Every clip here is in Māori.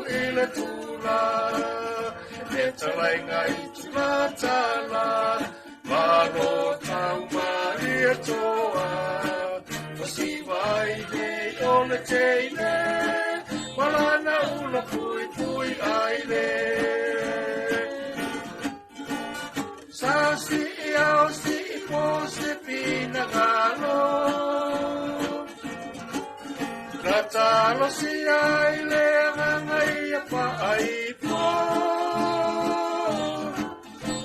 i le tula, e talainga i tula tala, malo tau maria toa, o si vai le o le teine, malana ula pui pui ai le. Sa si au si po se pina galo, Natalo si ai le ngai pa ai po,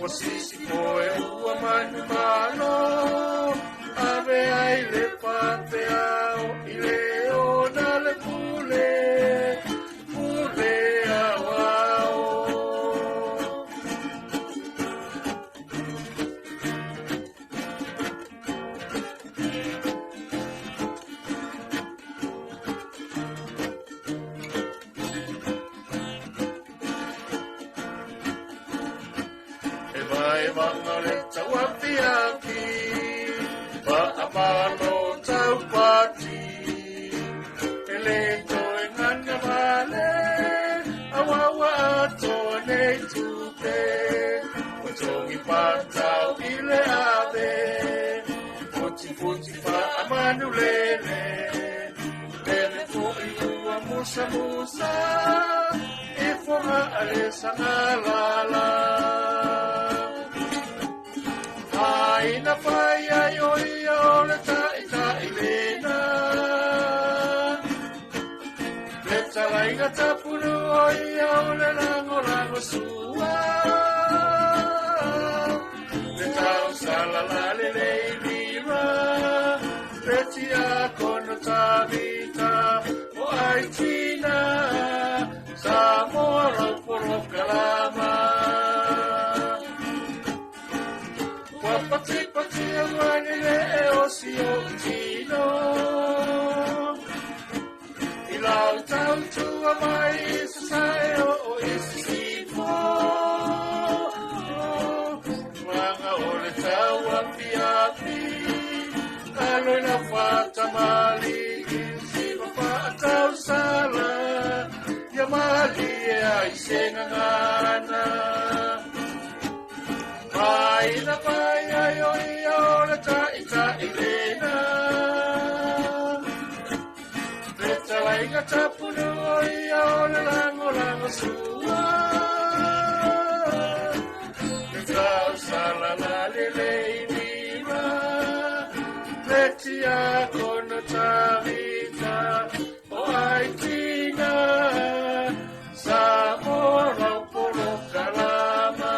o si po e ua manu malo, ave ai le pate au i le ona le pule, pule au au. Vangale tau apiaki, wa amalo tau pati, ele to e ngana vale, awawa ato nei tupe, o tongi patau ile ave, futi futi pa amanu lele, lele po i ua musa musa, e fonga ale sangalala. Maina Faiai oi o le tai tai lena, le talainga Tapunu'u oi o le lango lango sua, le tau salala le leilira, le tia kono tavita o aitina, Samoa rauporo kalama. Pati pati amani le o si o tino, ilau tau tu amai isa sae o isi sipo, manga o le tau api api, aloi na fata mali, isi mapa tau sala, ya mali e ai senga ngana. Maina Faiai oi o le tai tai lena, le talainga Tapunu'u oi o le lango lango sua, le tau salala le leilira, le tia kono tavita o aitina, Samoa rauporo kalama.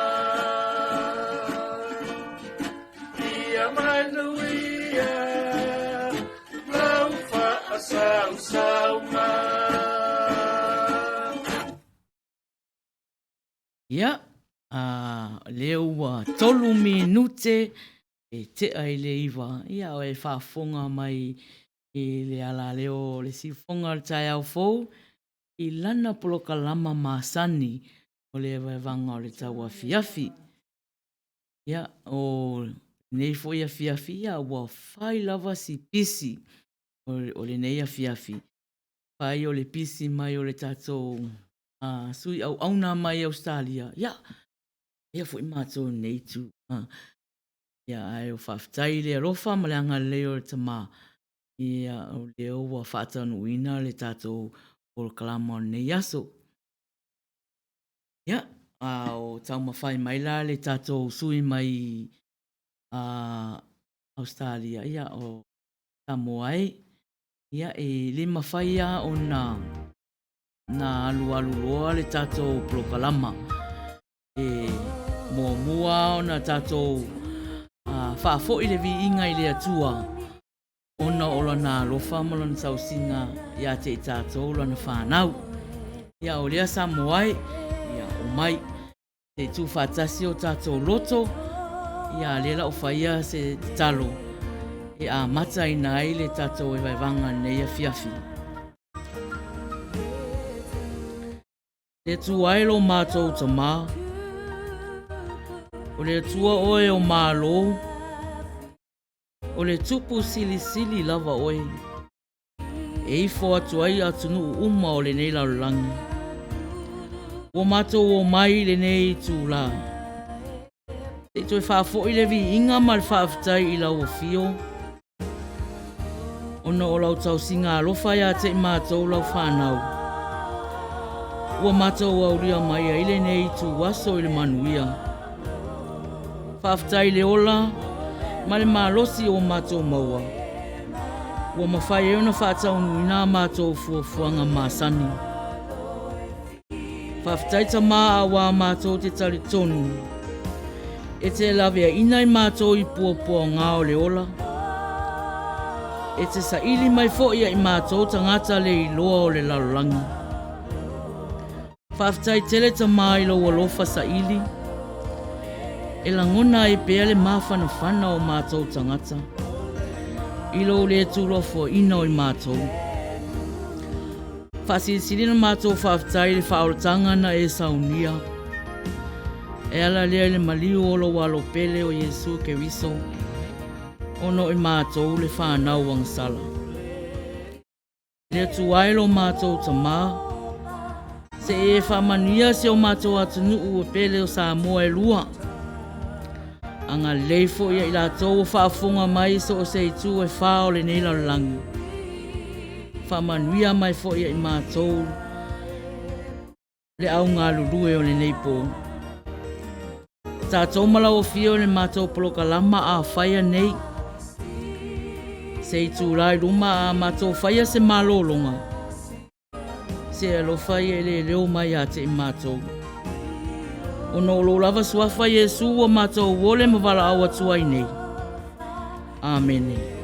Manuia, laufa asau sauma. Ia, leo tolu minute e te ai le iwa. Ia o e whaafonga mai i le ala leo le si fonga le tai au fou i lana poloka lama masani o le wanga o le taua fiafi. Ia, o nei fo ia fiafi ia ua whai lava si pisi o le nei a fiafi. Whai o le pisi mai o le tatou sui au auna mai Australia. Ia, ia fo i mātou nei tu. Ia, ai o whaftai le rofa ma le anga leo le tama. Ia, o leo ua whaatanu ina le tatou o le kalama o nei aso. Ia, o tau mawhai mai la le tatou sui mai Australia. Ia, o Samoai. Ia, e le mawhai ia o na alu loa le tatou polokalama. E mua o na tatou whaafo i le vi inga i le atua. Ona ola na lofa mo lana sausinga ia te i tatou lana whanau. Ia o lea Samoai, ia o mai te tu whatasi o tatou loto. Ia lela o whaia se talo. E a mata ina ai le tatou e waivanga nei a fiafi. Le tu ailo mātou ta mā. O le tua oe o mālo. O le tupu sili lava oe. E i fo atu ai atunu uma o le nei laulangi. Ua mātou o mai le nei tūlā. Te toi whafo i le vi inga ma le whaafitai i lau o fio. Ona o lau tau singa alofa ia te mātou lau whanau. Ua mātou au ria mai a ile nei tū waso i le manuia. Whaafitai le ola, ma le mālosi o mātou maua. Ua mawhai e ona whaataunu ina mātou fuafuanga māsani. Whaafitai ta maa a wā mātou te tari tonu. E te lawea ina i mātou i puapua ngāo le ola. E te sa ili mai fo ia i mātou tangata le i loa o le lalolangi. Whaafitai tele ta maa i loa lofa sa ili. E langona e pea le mawhana whana o mātou tangata. I lo le tūlofo ina o i mātou. Whasilisirina mātou whaafitai le whaoratanga na e saunia. E ala lea le maliu o lo walo pele o Yesu ke riso. Ono i mātou le whanau ang sala. Lea tuailo mātou ta mā. Se e whamania se o mātou Tapunu'u o pele o Samoa e lua. Anga leifo ia i lātou o whaafunga mai so o se i tū e whao le nei langi. Whamanuia mai fo ia i mātou le au ngā lurue o le nei pō. Tātou mala o fio le mātou poloka lama a whaia nei. Se i tū rai ruma a mātou whaia se mālolonga. Se alo whaia e le leo mai a te i mātou. Ono lo lava suafa Yesu o mātou wole mawala awa tuai nei. Amen.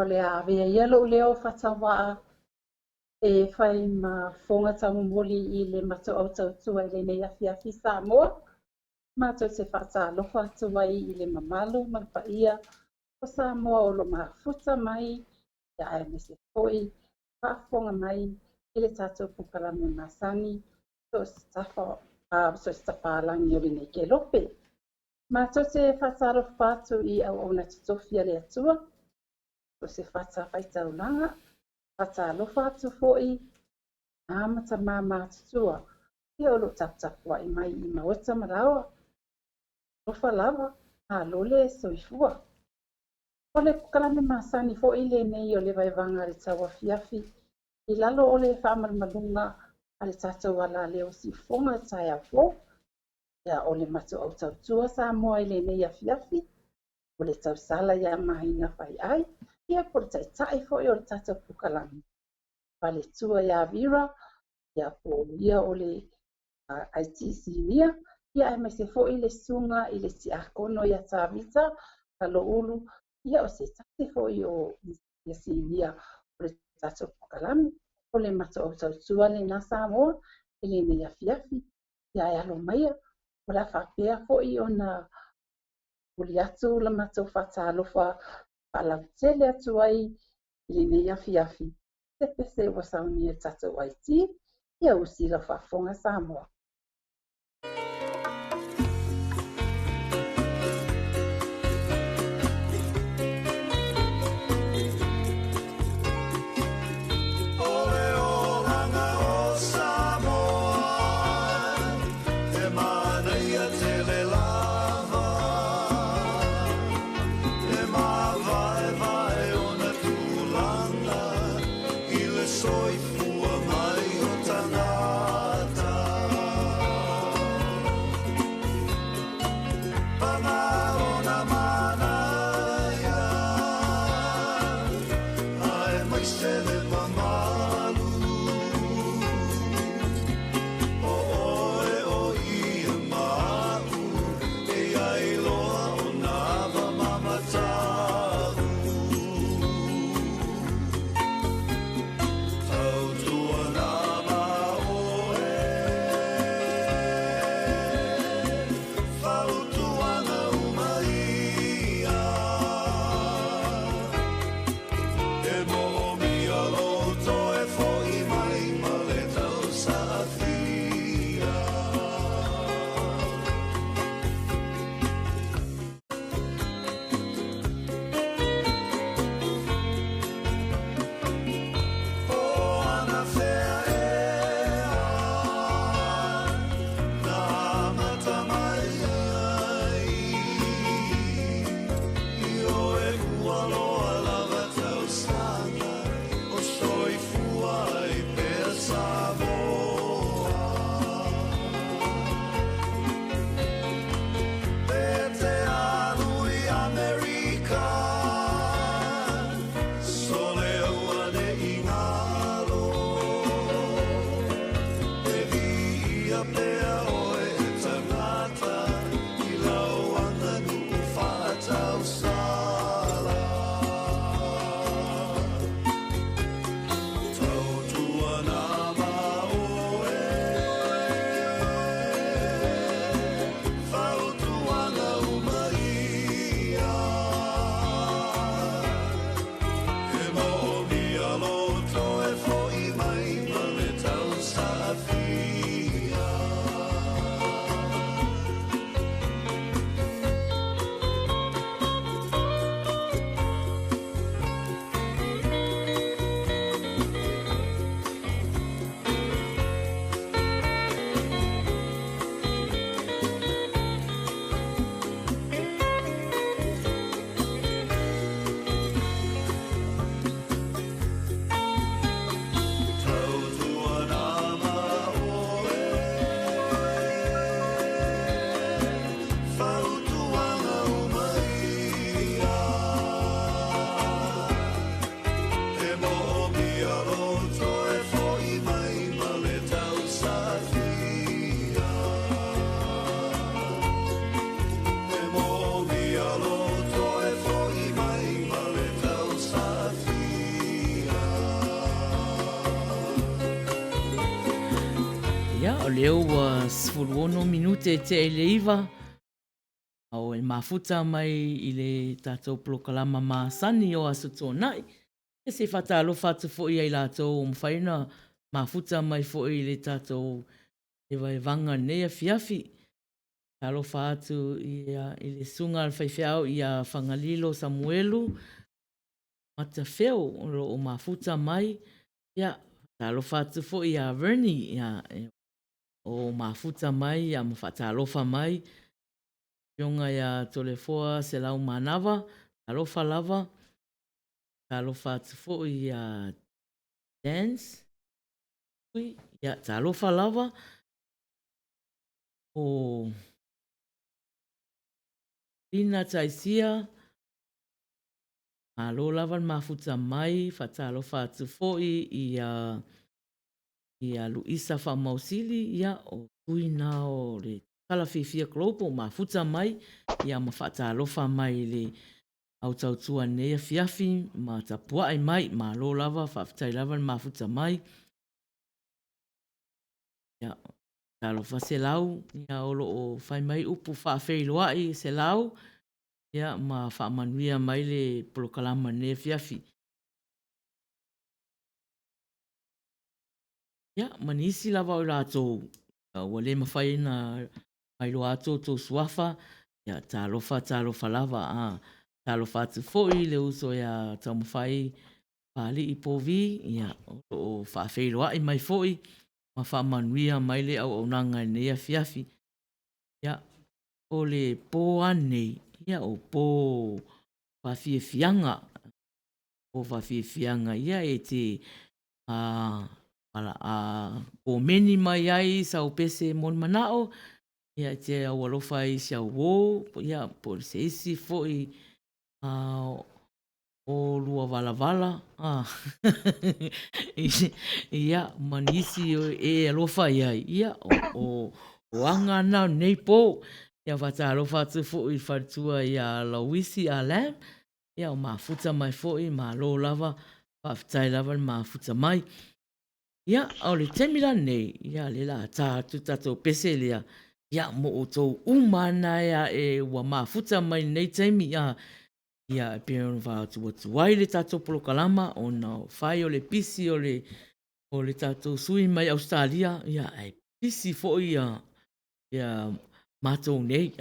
O le awea ia lo leo whatawaa e whai ma whonga tamumoli I le mato au tautua I le nei afiafi Samoa. Mato se whatalofa atua I le mamalu malpaia o Samoa o lo mafuta mai ia ai me se foi whawhonga mai I le tatou pukalame masani so se tapalangi o le nei ke lope. Mato se whatalofa atu I au au na tutofia le atua o se whata whaitaulanga, whata alofa atu fo'i, amata mama atutua, ia o lo taputapua I mai I mawata malawa, lofa lava, a lole soifua. O le kalame masani fo'i le nei o le vaivanga le taua fiafi, I lalo o le whamalmalunga a le tatou ala leo si fonga tai a fo, ia o le matu au tautua sa moa I le nei a fiafi, o le tausala ia Maina Faiai, ia por taitai fo'i o le tatou pukalame. Pale tua ia vira, ia po ia o le ITC nia, ia e me se fo'i le sunga I le si akono ia tawita, talo ulu, ia o se tate fo'i o ia si nia o le tatou pukalame, o le mato au tautua le nasa moa, I le nei afiafi, ia e alo maia, o la whapea fo'i o na uli atu la matou whatalofa palautele atu ai I le nei afiafi. Se pese ua sauni e tatou aiti, ia usi la whafonga Samoa. leo sfuluono minute te e le iwa. Au e mafuta mai i le tātou plokalama māsani o aso tōnai. E se whata alo whatu fo i ai lātou o mwhaina mafuta mai fo i le tātou e vai vanga nea fiafi. Talo whatu i le sunga al whaiwhau i a Whangalilo Samuelu. Mata wheo o mafuta mai. Ia, talo whatu fo i a Verni. Ia, o mafuta mai, ia mawhata alofa mai. Yonga ia tolefoa se lau manawa. Alofa lava. Alofa atu fo i a dance. Ia, alofa lava. O Lina taisia. Alo lava mafuta mai. Fata alofa atu fo i a Luisa Famausili. Ia, o tuina o le kalawhiwhia klopo mafuta mai. Ia mawhata alofa mai le au tautua nea fiafi, ma tapuai mai, ma lo lava, whawhitai lava mafuta mai. Ia, talofa se lau, ia olo o whai mai upu whawhei loai se lau, ia ma whamanuia mai le polokalama nea fiafi. Ia, manisi lava o rātou, wale mawhai na mai lo ato tō suafa, ia talofa lava, talofa atu foi le uso ia taumawhai pali i povi, ia o whawheiroa i mai foi, ma whamanuia mai le au nanga nea fiafi. Ia, o le pō anei, ia o pō whawhiawhianga, ia e te o meni mai ai sa o pese mon manao, ia te au alofa i sia wō, ia po se isi foi o lua vala. Ia, manisi e alofa iai. Ia, o anga na nei po. Ia wata alofa atu foi whatua ia lauisi a lam. Ia, o mafuta mai foi, ma lo lava, whawhitai lava mafuta mai. Ia, au le temila nei. Ia, le la tātu tato pese lea. Ia, mo o tō umana ia e wa mafuta mai nei temi. Ia, e pēr wha tuai le tātou polokalama o na whai o le pisi o le tātou sui mai Australia. Ia, e pisi fo ia mātou nei.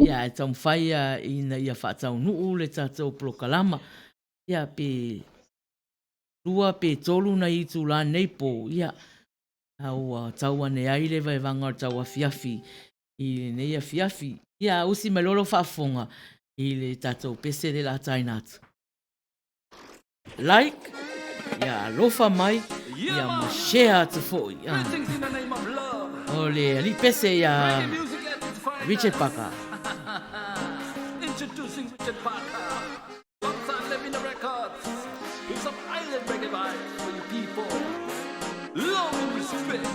Ia, e tam whai ina ia Tapunu'u le tātou polokalama. Ia, lua pe tolu na i tū la nei po. Ia, au taua ne aile vai vanga taua fiafi. I neia fiafi. Ia, usi mai lolo whaafonga. I le tātou pese le la tainatu. Like, ia alofa mai, ia ma share atu fo. O le li pese ia Richard Parker. Introducing Richard Parker. Alongside Living the Records. With some island reggae vibes for you people. Love and respect.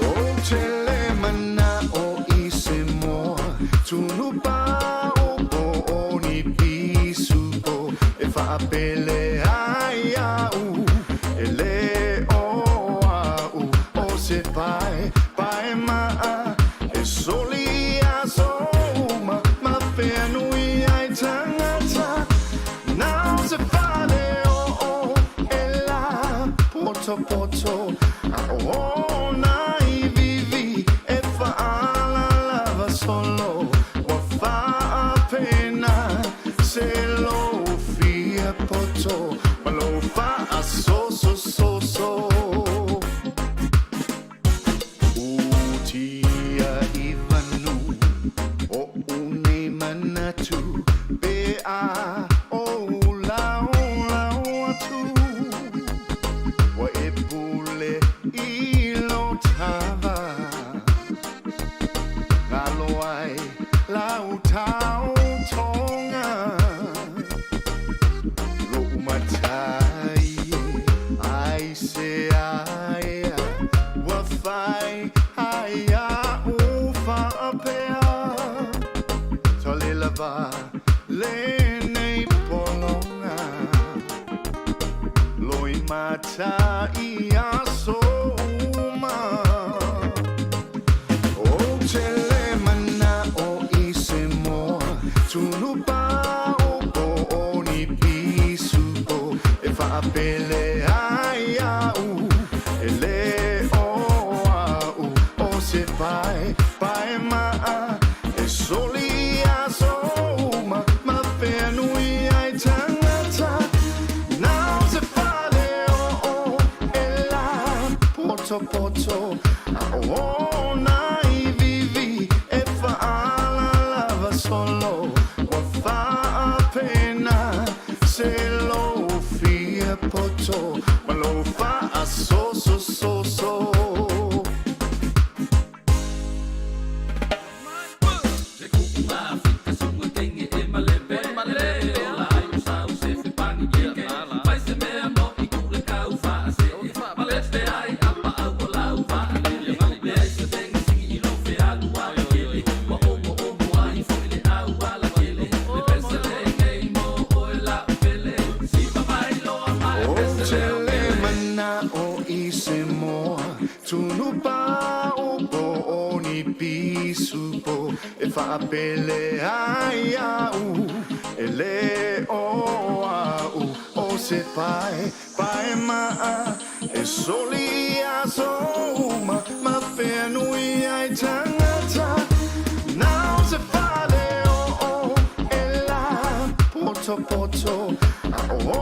O tele mana o isemo tunu pa o ni pisu o e fa pele ai au ele o se pai ma e soli aso ma fenu ai tangata now se fale o e la poto o nai vivi e fa ala lava solo o fa appena se lo fia poto ma lo fa so utia ivanu o une manatu be a o la tu wa epule ilo tava ngalo ai lau tau tonga lo matai ai se ai wa fai ai u fa apea tole lava le nei polonga lo mata Poto, oh, nai vivi e faala lava solo, wa fa pena se lo fia poto, ma lo fa a so. Pele ai au ele o au o se pai ma e soli a soma ma fenui ai tangata now se fale o e la poto o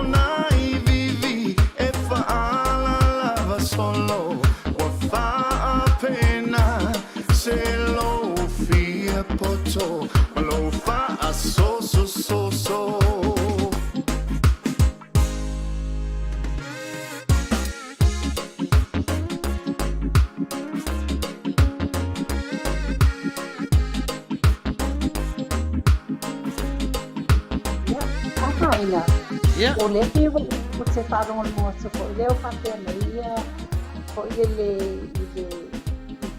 nai vivi e fa ala lava solo o fa pena se lo poto, ma lo fa a so. Maina. Yeah. O le te o te wharongo mo te ko leo whapea na ia ko le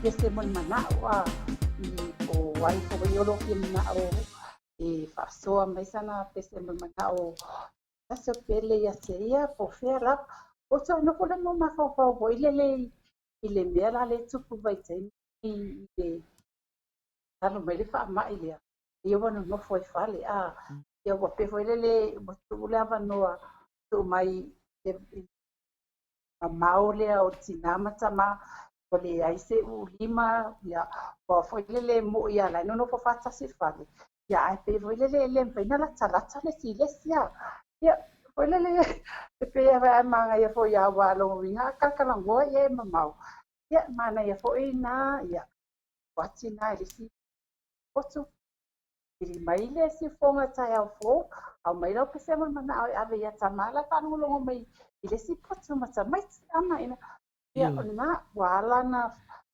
pese mo mana wa o wai ko i oro ki mana o e whasoa mai sana pese mo mana o taso pele ia te ia po whera o te no kona mo mawhawhau po i le mea la le tupu vai te i le tano mai le wha mai lea i wana no foi whale a ia wa pe foi le mo tu le avanoa tu mai mau lea o tinama tama o le aise u lima ia o foi le mo ia la no fo fata si fale ia ai pe foi le pena la talata le silesia ia foi le pe ava manga ia foi ia wa lo vinga kakala ngo ia mamau ia mana ia foi na ia watina le si otu iri mai le si fonga tai au fo au mai lo pe sema mana ave ia tamala tanu lo mai ile si potu mata mai ama ina ia ona wala na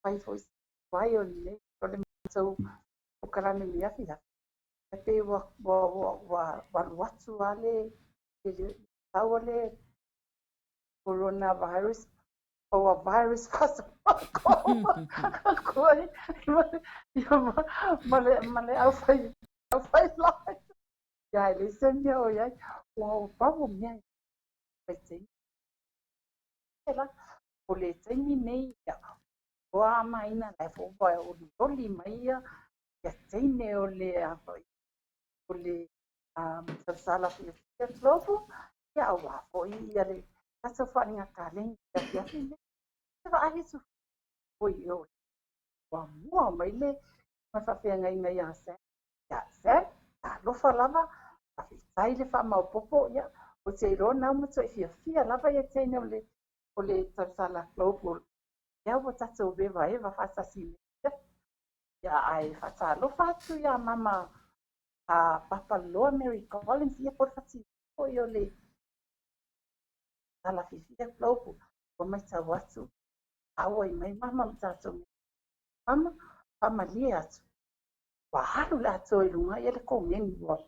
pai foi vai ole ole so o kalame mia fia pe wa watu ale ile tawale coronavirus o virus fast ko male au fai la ya ile semia o ya o papo mia pe ela o le taimi nei ia o a maina lai fo vai o toli mai ia teine o le sala fi flopo ia o a fo ia le taso fainga kalen ia fine va a hisu o io wa mua mai le ma fa fenga ina ia se ta lo fa lava a fi sai le fa ma popo ia o te rona mo tso fia lava ia teine o le sala flopo ia o tato be vai va fa si ia ai fa lo fa tu ia mama a papa lo Mary Collins ia por fati o io le ala fifia flopo o mai ta watu awa i mai mama mtato mama lia atu wa halu la to i lunga ia le kongen wa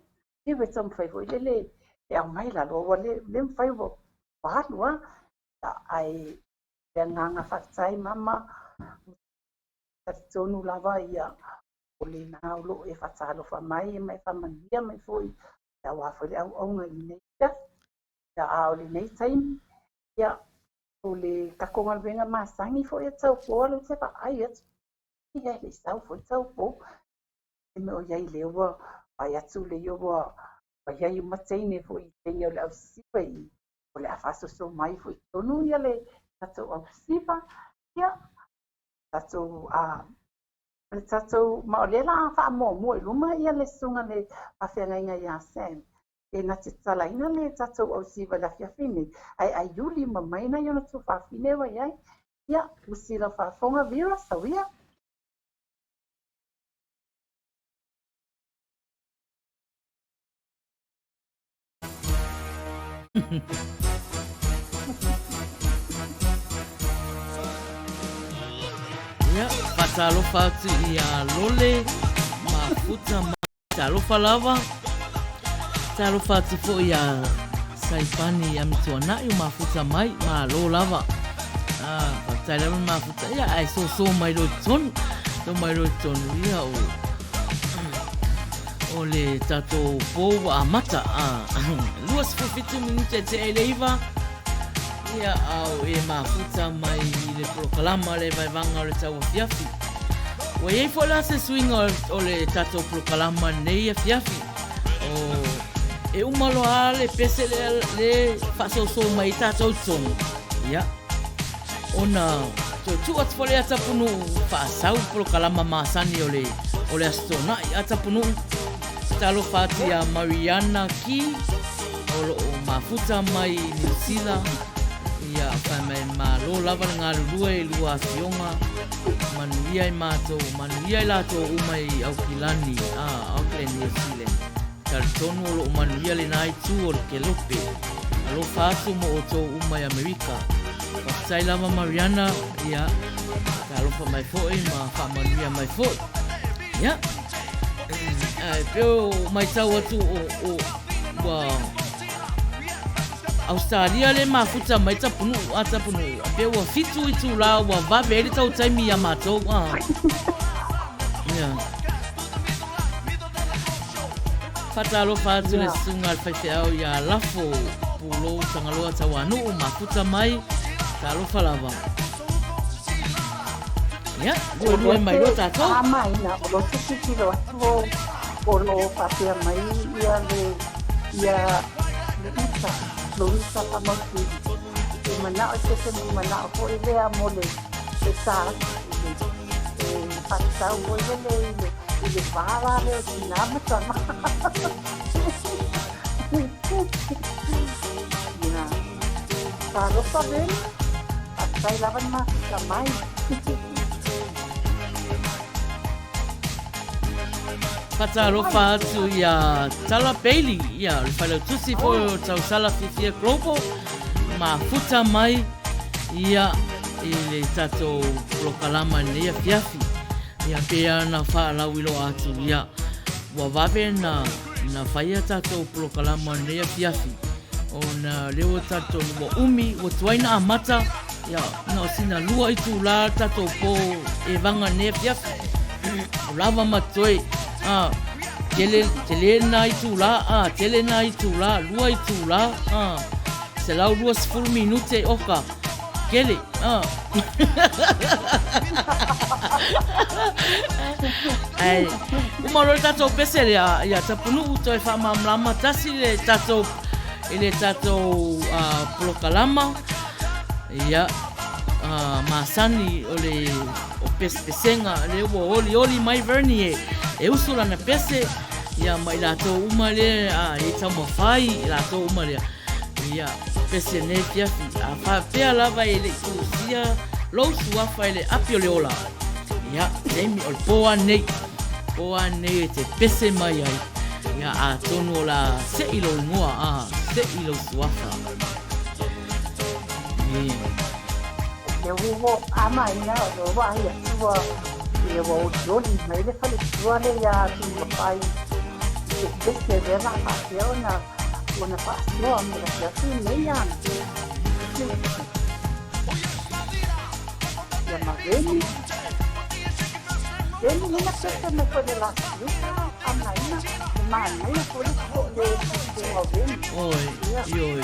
i we tam fai vo le au mai la lo wa le fai vo wa halu a ai le nganga fatai mama tonu lava ia o le nā ulo e whatalo wha mai wha mangia mai fwoi ia wā whare au au ngai nei ia a o le nei taimi ia o le kakonga venga masangi fo e tau po le se pa ai et ia le sau fo tau po e me o yai le wa ai atu le yo wa yai matene fo i te yo le au sipa i o le afaso so mai fo i tonu ia le tatou au sipa ia tatou le tatou ma o le la fa mo i luma ia le sunga le awhenga ia sen e na te talaina le tatou au sipa la fiafine ai yuli ma maina yo na tu fafine wa yai ia usila fa fonga vira sawia Ia, patalofa atu i a lole, mafuta ma talofa lava. Talofa atu fo i a saipani am tuanai mafuta mai, ma lo lava. Patai lava mafuta, ia ai so mai roi tonu. So mai roi tonu, ia o le tato pou a mata. Luas fufitu minute te eleiva. Ia au e mafuta mai le prokalama le vaivanga o le tau fiafi. Wa iei fo la se swinga o le tato prokalama nei a fiafi. O e umalo a le pese le fasoso mai tato tonu. Ia. Ona tu atu fo le Tapunu'u faasau prokalama masani o le astona i Tapunu'u. Talo fati a Mariana ki o lo mafuta mai New Zealand. Ia whai mai mā lo lava ngā lulua e lua fionga manuia i mātou, manuia i lātou umai au kilani, Auckland, New Zealand. Taritonu o lo manuia le nai tū o le kelope, alo whātu mo o tō umai Amerika. Whaktai lava Mariana, ia, ka alofa mai fōi, ma whamanuia mai fōi. Ia, peo mai tau atu o Australia le mafuta mai Tapunu'u pe wa fitu i tu la wa va vele tau taimi ya matou fatalo fatu le sunga al faiau ya lafo pulo tangaloa tawanu mafuta mai talo falava ya dua mai lo tato Maina o tiki lo o lo papia mai ia isa Luisa Pamosi, mana o se mana o foi ver a mole, essa passa o olho ele fala o sinama sama. Ya, kalau saben, saya lawan mas kamai. Patalofa atu ia tala Bailey, ia le whalau tusi fo tau sala fifia global, mafuta mai, ia i le tato prokalama nea fiafi, ia pea na whaalau ilo atu, ia wawawe na whaia tato prokalama nea fiafi, o na leo tato wa umi, wa tuaina a mata, ia na o sina lua i tu la tato po e vanga nea fiafi, lava matoi, tele na i tu la, lua i tu la, se lau 2 minute oka, kele, ai, umaro tato pese ia Tapunu'u toi whamamlama tasi le tato prokalama, ia, masani o pesenga le oli mai vernie e usula na pese ia mai lato uma le e tamo fai lato uma le ia pese ne fiafi a fa pea lava ele kusia lo sua fai le apio le ola ia demi ol poa nei te pese mai ai ia a tono la se ilo ngoa se ilo suafa Eu vou amanhã, eu vou aí, eu vou joli, mas ele falou que joli já tinha pai, descrever na passeio na passeio, mas já tinha meia. Ya mageni, ele nem aceita me fazer lá, eu tá amanhã, mas foi de alguém. Oi.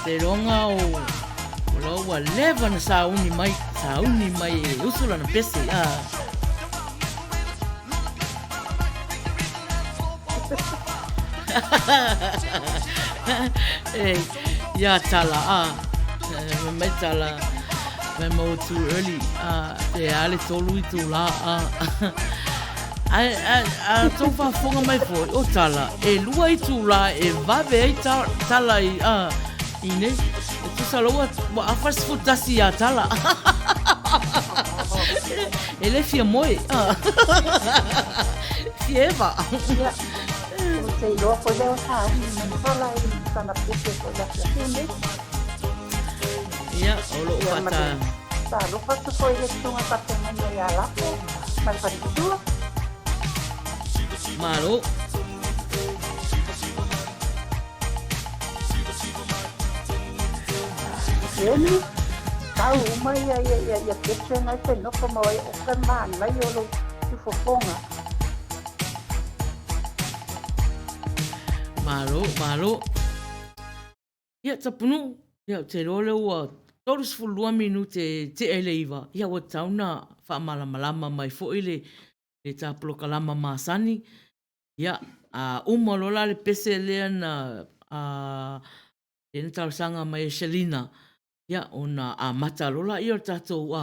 Teronga o ua leva na sauni mai e usula na pese. Ia tala, me tala, me mo too early, e ale tolu I tu la, tau whafonga mai fo, o tala, e lua I tu la, e vave ai tala I ne, e tu saloa, wa awhas futasi a tala. E le fia moe, fia eva. Sei lo ko leo sa ni sala I sana puse ko la fine. Ia, o lo fata. Sa lo fata ko I tunga patena ni ala. Mal pa tu. Malo. Ele tau mai ia pese na te no ko mai o kan man mai o lo tu fofonga. Malo. Ia Tapunu'u, ia te role ua 32 minute te eleiva. Ia ua tauna whaamalamalama mai fo'i le tāpoloka lama māsani. Ia, uma lola le pese lea na le tausanga mai e Selina. Ia, ona mata lola ia o tātou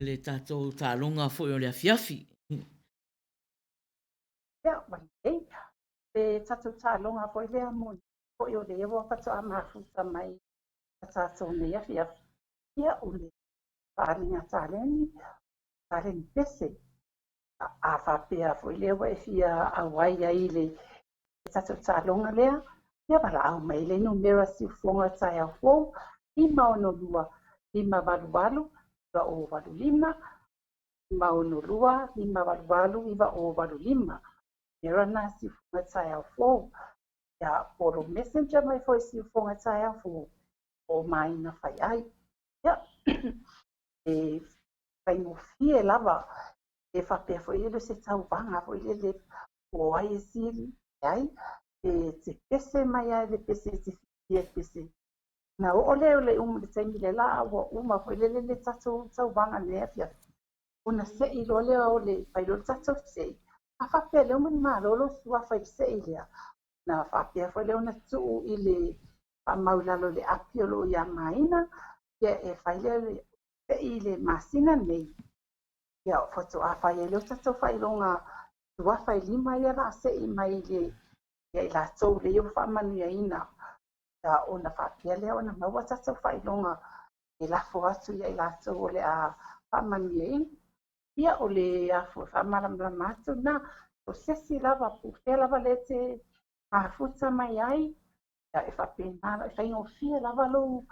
le tātou tālonga fo'i o le afiafi. Ia, mai e tatu tālonga po lea mo po o le ewa pato a mafuta mai a tātou nei awhia ia o le whaaringa tāleni pese a whapea po lewa e fia a waia I le tatu tālonga lea ia wala au mai le numera si fonga tai a fōu 5 5 iwa o 85 5 5 iwa o 85 Era na si funga tai au fōu. Ia poro messenger mai foi si funga tai au fōu. O Maina Faiai. Ia. E whai mo fie lava. E whapea foi ele se tau vanga foi ele o ai e siri. Ai. E te pese mai ai le pese te fie pese. Na o le le taimi le la awa foi le tatu tau vanga ne fia. Una se I lole o le pai lo tatu se. A whapea leo mani marolo sua whai se ilea. Na whapea whai leo na tuu I le maulalo le apiolo I a Maina. Ia e whai leo le se I le masina nei. Ia whato a whai leo tato whai longa sua whai 5 ia la se I mai le ia I la tau leo whamanu ia ina. Ia o na whapea leo na maua tato whai longa e lafo atu ia I la tau le a whamanu ia ina. Ia o le afu whamalamala atu na o sesi lava pufea lava le te mafuta mai ai. Ia e whapenala, e whaingo fia lava lo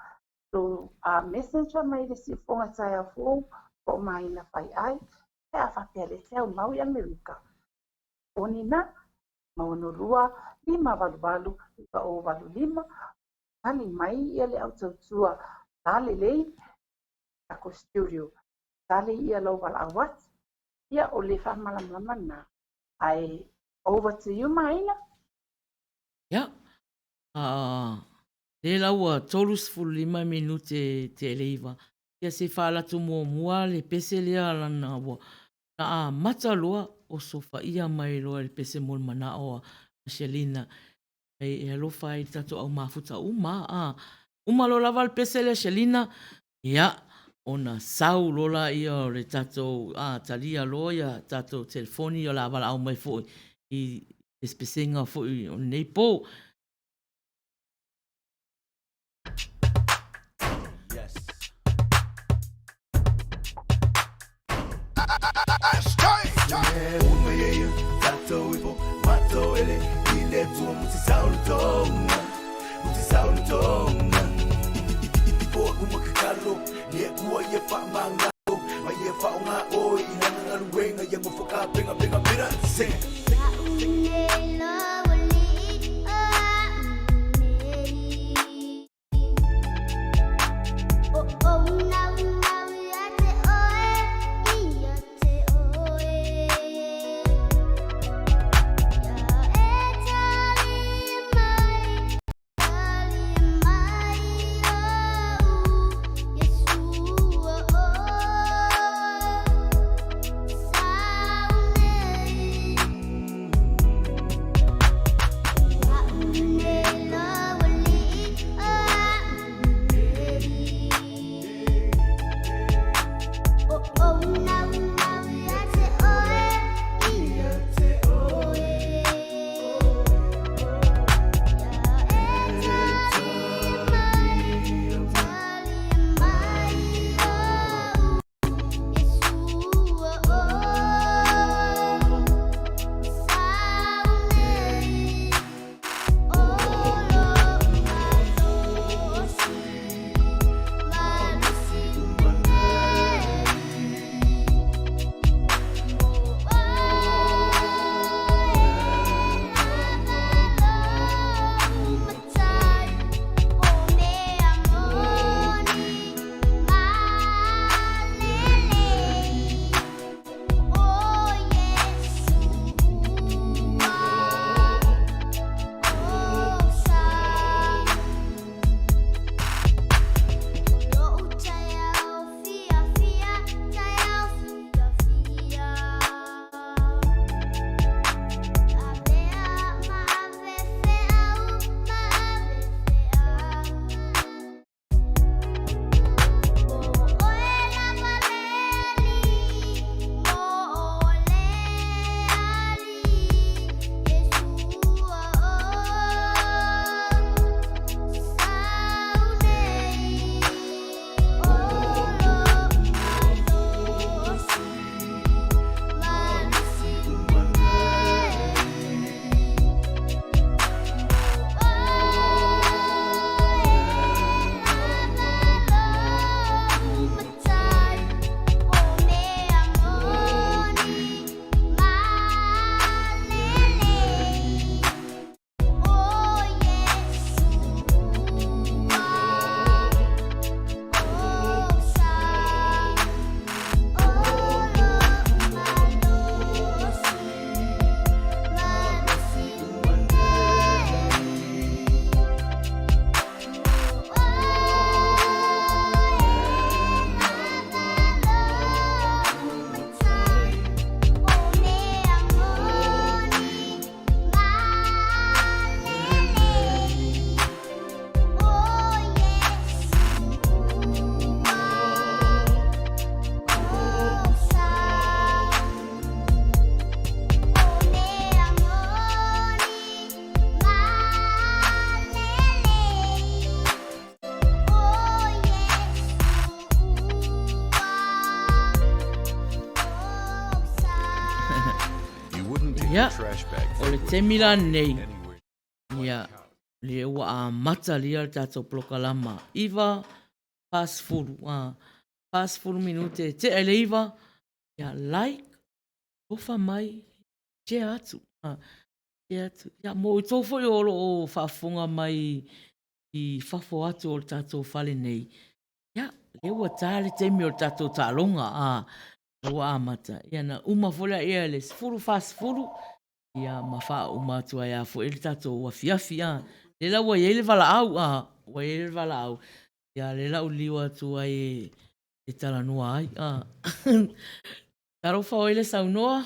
a messenger mai le si fonga tai a fōu o Maina Faiai. E a whapea le te au mau I Amerika. O ni na, maunurua 5 iwa o 85. Tali mai ia le au tautua tali lei ako studio. Tali ia lo wala awat. Ia o le whamalamama na. Ai, over to you, Maina. Ia. Le laua 35 minute te eleiva. Ia se whaalatu mua le pese lea lana ua. Na mata loa o sofa ia mai loa le pese mol mana o Selina. E alofa I tato au mafuta uma lo lava le pese lea Selina. Ia. Ona sau lola ia o le tatou talia loa ia tatou telefoni o la wala au mai fo I espesenga fo I o nei po. Yes. Tatou ipo mato ele ile tu muti saulu tonga ipo kumakakalo ye kuwa ye fa mangalo ma ye fa nga oi na ruenga ye mo foka penga mira sing Yes, Ia, trash bag o le filled with temila coffee nei. anywhere. Ia, le ua a mata lia le tātou plokalama. Iwa, fast food. Fast food minute. Te ele iwa, ia like, ofa mai, che atu. Che atu. Ia, mo i tō foi olo o whaafonga mai i whafo atu o le tātou whale nei. Ia, le ua tāle temi o le tātou tālonga. Le ua a mata. Ia na umawhola ia le sfuru fast food. Ia mawha umatua ia fo ele tātou wa fiafi. Le la ua iele vala au. Ua iele vala au. Ia le lau liwa tua e talanua ai. Tarofa o ele saunoa.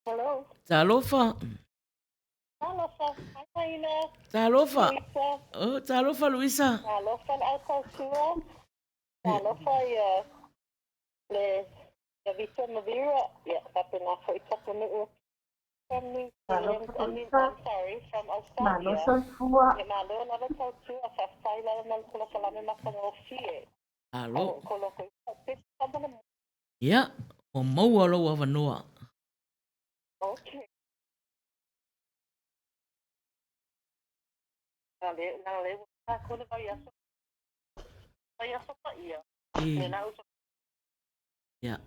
Hello. Talofa. Alofa. Hi, Maina. Talofa. Luisa. Oh, talofa Luisa. Alofa al-Alcaltua. Alofa le Vita Mavira. Yeah, up in Afro Tapunu'u. From New Zealand. I'm sorry, from Australia. Yeah, malo na ba tautu a whaftaila na kula kalame makano fie. Alo. Koloko i papa. Ia, o maua lo wa vanoa. Okay. Nale, kona vai asa. Vai asa pa ia. Na usa. Ia.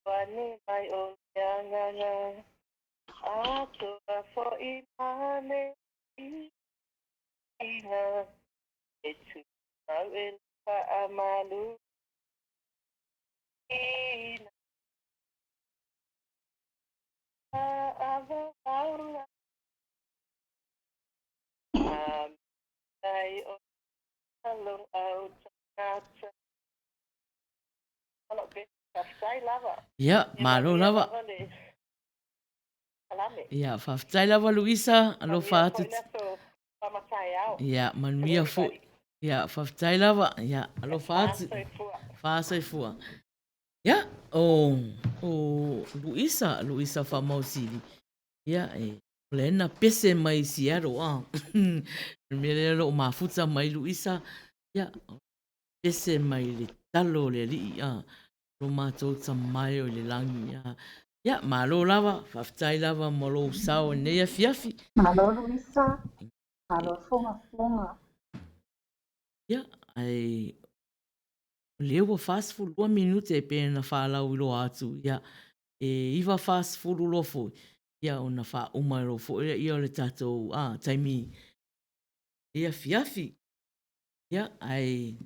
Wani mai o yanganga atua fo imane ina etu awel pa amalu ina Agavale ai o salong au tata kalau be Faiai lava. Ia, malo lava. Ia, whaftai lava Luisa, alo whaatu. Ia, manuia fo. Ia, whaftai lava. Ia, alo whaatu. Whaasai fua. Ia, o Luisa whamausiri. Ia, lena pese mai siaro. Mele lo mafuta mai Luisa. Ia, pese mai le talo le li. Lo mātou ta mai o le langi. Ia, malo lava, whaftai lava, molo sao nei a fiafi. Malo Luisa, malo fonga. Ia, ai, lewa fast food 2 minute e pēna whālau i lo atu. Ia, iwa fast food lo fo. Ia, o na wha umai lo fo. Ia o le tātou, taimi. Ia fiafi. Ia, ai,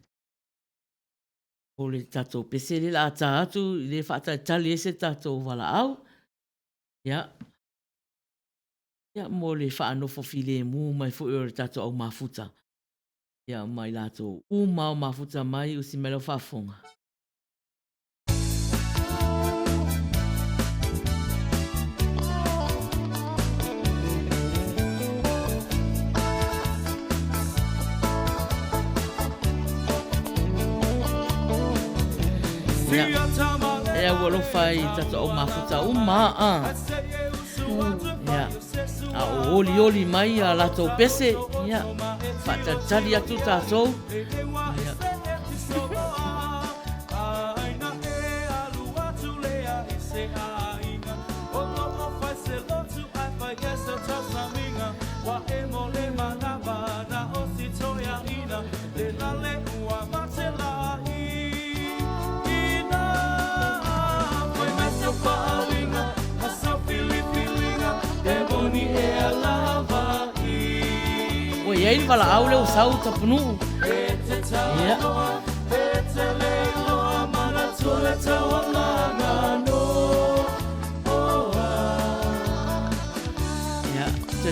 o le tātou pese le la ata atu, le whaatai tali ese tātou wala au. Ia. Ia, mo le whaanofo file mu mai fo o le tātou au mafuta. Ia, mai lātou mau mafuta mai usi melo whaafonga. Ia, walo whai tātou au mafuta uma. Ia. A oli mai a lātou pese. Ia. Whatatari atu tātou. Ia. Ia ini wala au leo sau Tapunu'u. Ia.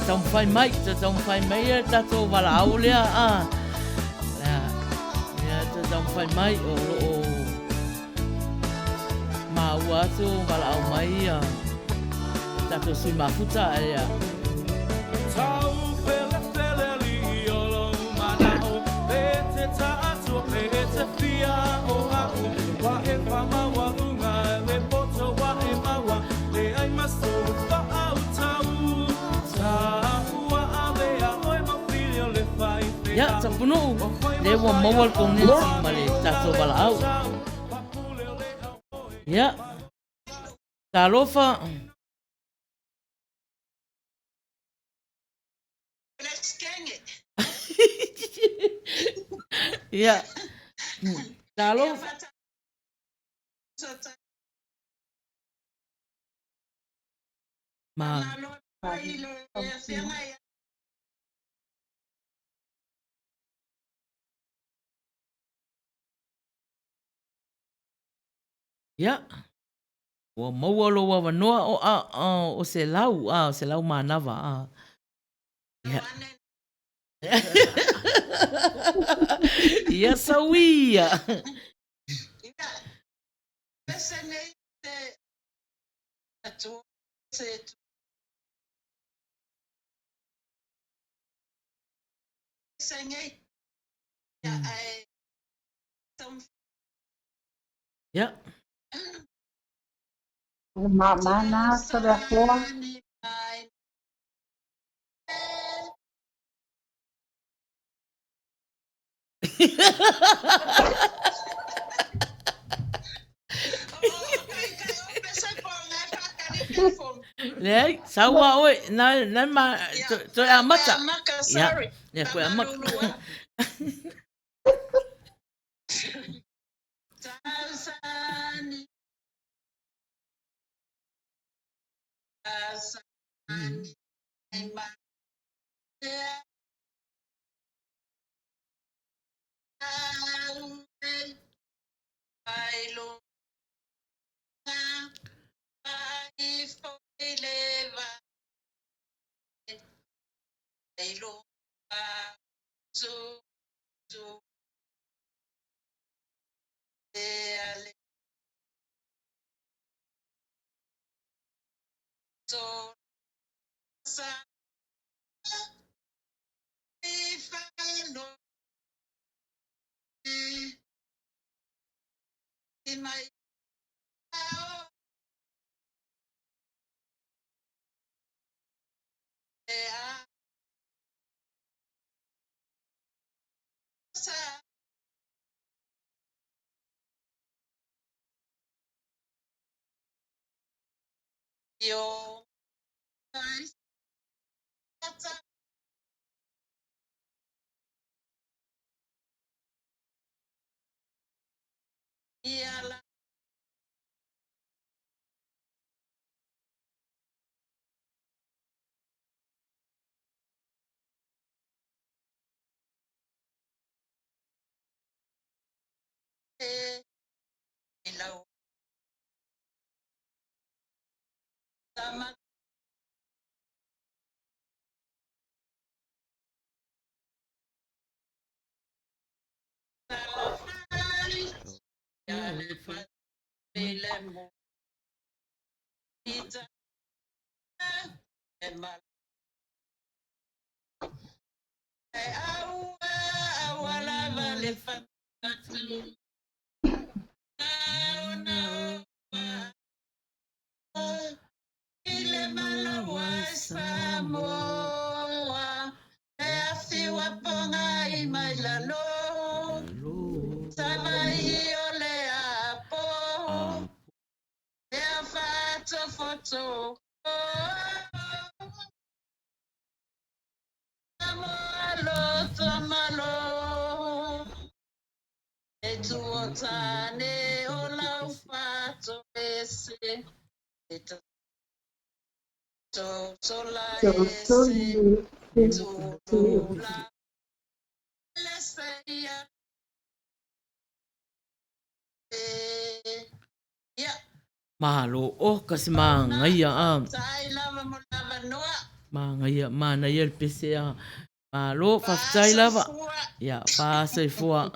tau mwhai mai, te tau mwhai mai e tato wala au lea a. Lea te tau mwhai mai o loo maua atu wala au mai a. Tato sui mafuta e a. Tau pele pele li o lo manao, pe te tātua pe te whia o aku, wa e whamawa unga, me poto wa e mawa, le ai maso wha au tau, tāua awea oe mawhirio le whai whea. Ya, Tapunu'u, le ua mawal kong nesi ma le tato wala au. Ya, talofa. Ya, talofa. Ma. Ya. Ua maua lo wa wanoa o se lau manawa a. Ya. Ia sawia. Ya. Mana sudah tua. Lei, sawa oi, na ma to amata. Ya. Ya ko amaka. Mahalo o kasi mga ngaya am. Mana ia le pese a. Lo whaftai lava. Ia, whaasai fua.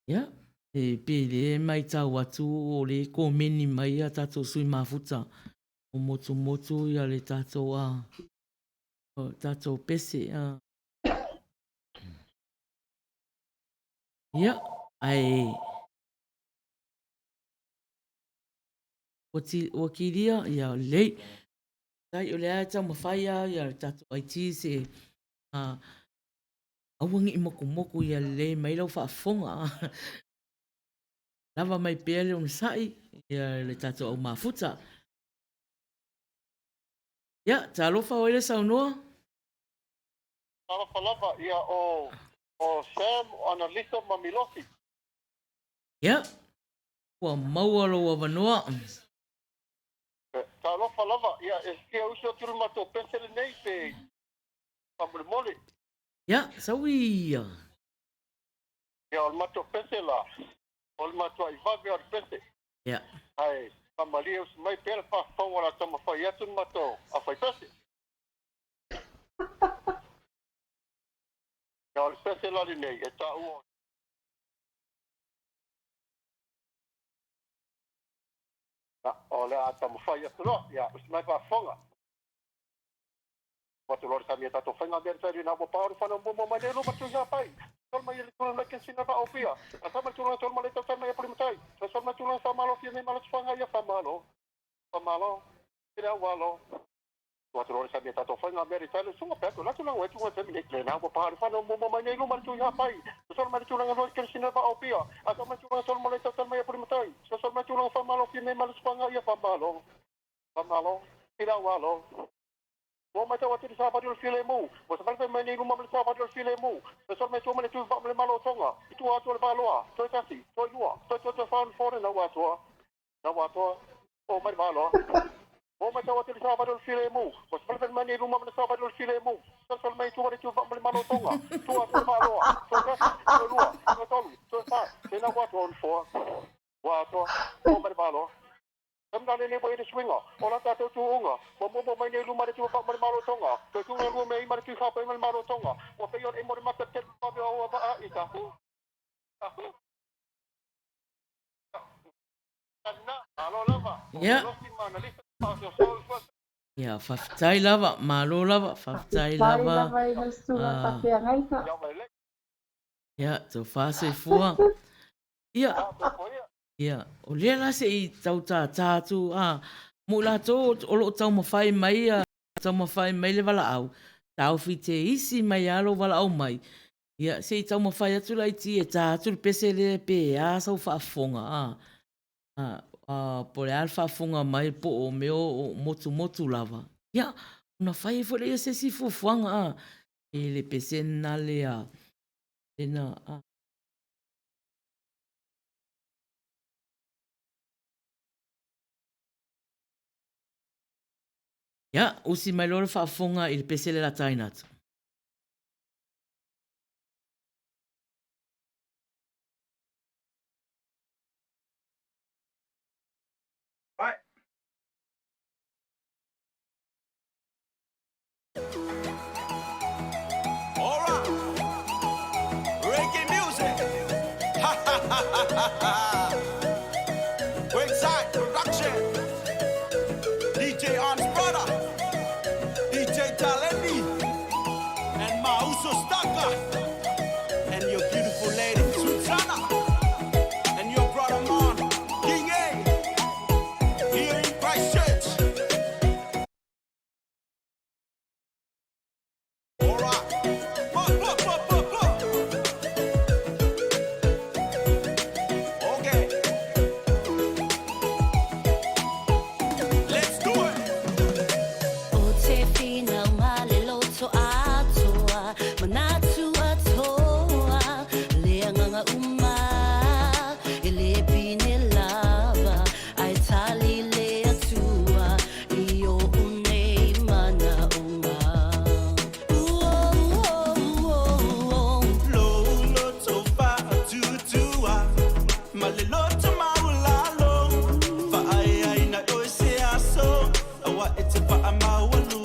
Ia, e pele mai tau atu o le komeni mai a tatou sui mafuta. O motu ia le tatou a. O tatou pese a. Ia, ai. O kiria, ia lei. Tai o le ae tau mawhaia, ia le tatou aiti se. Awangi i moku ia le mai lau whaafonga. Lava mai pele un sai, ia le tatou au mafuta. Ia, ta alofa o ele saunoa. Alofa lava, ia o Sam ana lisa mamilosi. Ia, ua maua lo wa wanoa. Ta alofa lava, ia e kia usi o turu mato pesele nei pe pamule mole. Ia, sawi ia. Ia o mato pesela, o mato ai vave o pese. Ia. Ai, pamalia usi mai pele pa fawara tama fai atu mato a fai pese. Ia o pese lari nei, e ta ua. O le a tama fai atu lo, ia usi mai pa fonga. Watu lori kami tato whainga mea tari na wapaori whanau momo mai nero matu ia pai. Tolma i le tūna na kensina ba opia. A tama tūna tolma le tau tama ia primatai. Sa tolma tūna whamalo fia me malas whanga ia whamalo. Whamalo. Kira walo. Watu lori kami tato whainga mea tari sunga peako. La tūna wetu wa temi nei le na wapaori whanau momo mai nero matu ia pai. Sa tolma le tūna nganoi kensina ba opia. A tama tūna tolma le tau tama ia primatai. Sa tolma tūna whamalo fia me malas whanga ia whamalo. Whamalo. Kira walo. Mo mai tawa tiri sa padul file mo. Mo sa palpe mai ni luma sa padul file mo. Sa sol mai tu mai tu va mai malo tonga. Itu atu le baloa. Toi kasi, toi lua. Toi fan fore na watua. Na watua. O mai malo. Mo mai tawa tiri sa padul file mo. Mo sa palpe mai ni luma sa padul file mo. Sa sol mai tu mai tu va mai malo tonga. Tu atu le baloa. Toi kasi, toi lua. Toi tolu. Toi fa. Na watua on fo. Watua. O mai malo. Samna le bo ide swinga. Ola ta to tuunga. Mo mai ne luma de tu pa mai malo tonga. To tu ngu me mai tu fa pa mai malo tonga. O pe yon e mo ma te pa o ba ita. Alo lava. Ia. Ia, whaftai lava, malo lava, whaftai lava. Ia, tō whāsei fua. Ia. Ia, o lea la se i tau tātu, mo la tō o lo tau mawhai mai, tau mawhai mai le wala au. Tau fi te isi mai alo wala au mai. Ia, se i tau mawhai atu la i ti e tātu le pese le pe, sau whaafonga, po le al whaafonga mai po o meo o motu lava. Ia, una whai fo le se si fufuanga, e le pese na lea, e na, Ia, usi mai lore whaafonga i le pesele la tainat. Right. All right. Reggae music. Ha ha ha ha ha. Wayside production. DJ Arn's brother. DJ Talendi. And Mauso Staka. And your beautiful lady, Susana. And your brother Man, King A. Here in Christchurch. All right. Okay. Let's do it. O te whina malelo to atoa, manatu atoa, leanganga uma, ele pine lava, ai tali le atua, io une mana uma. Lolo to fa tutua, malelo to maulalo, Faiai na oi se aso, awa ete fa amawalu.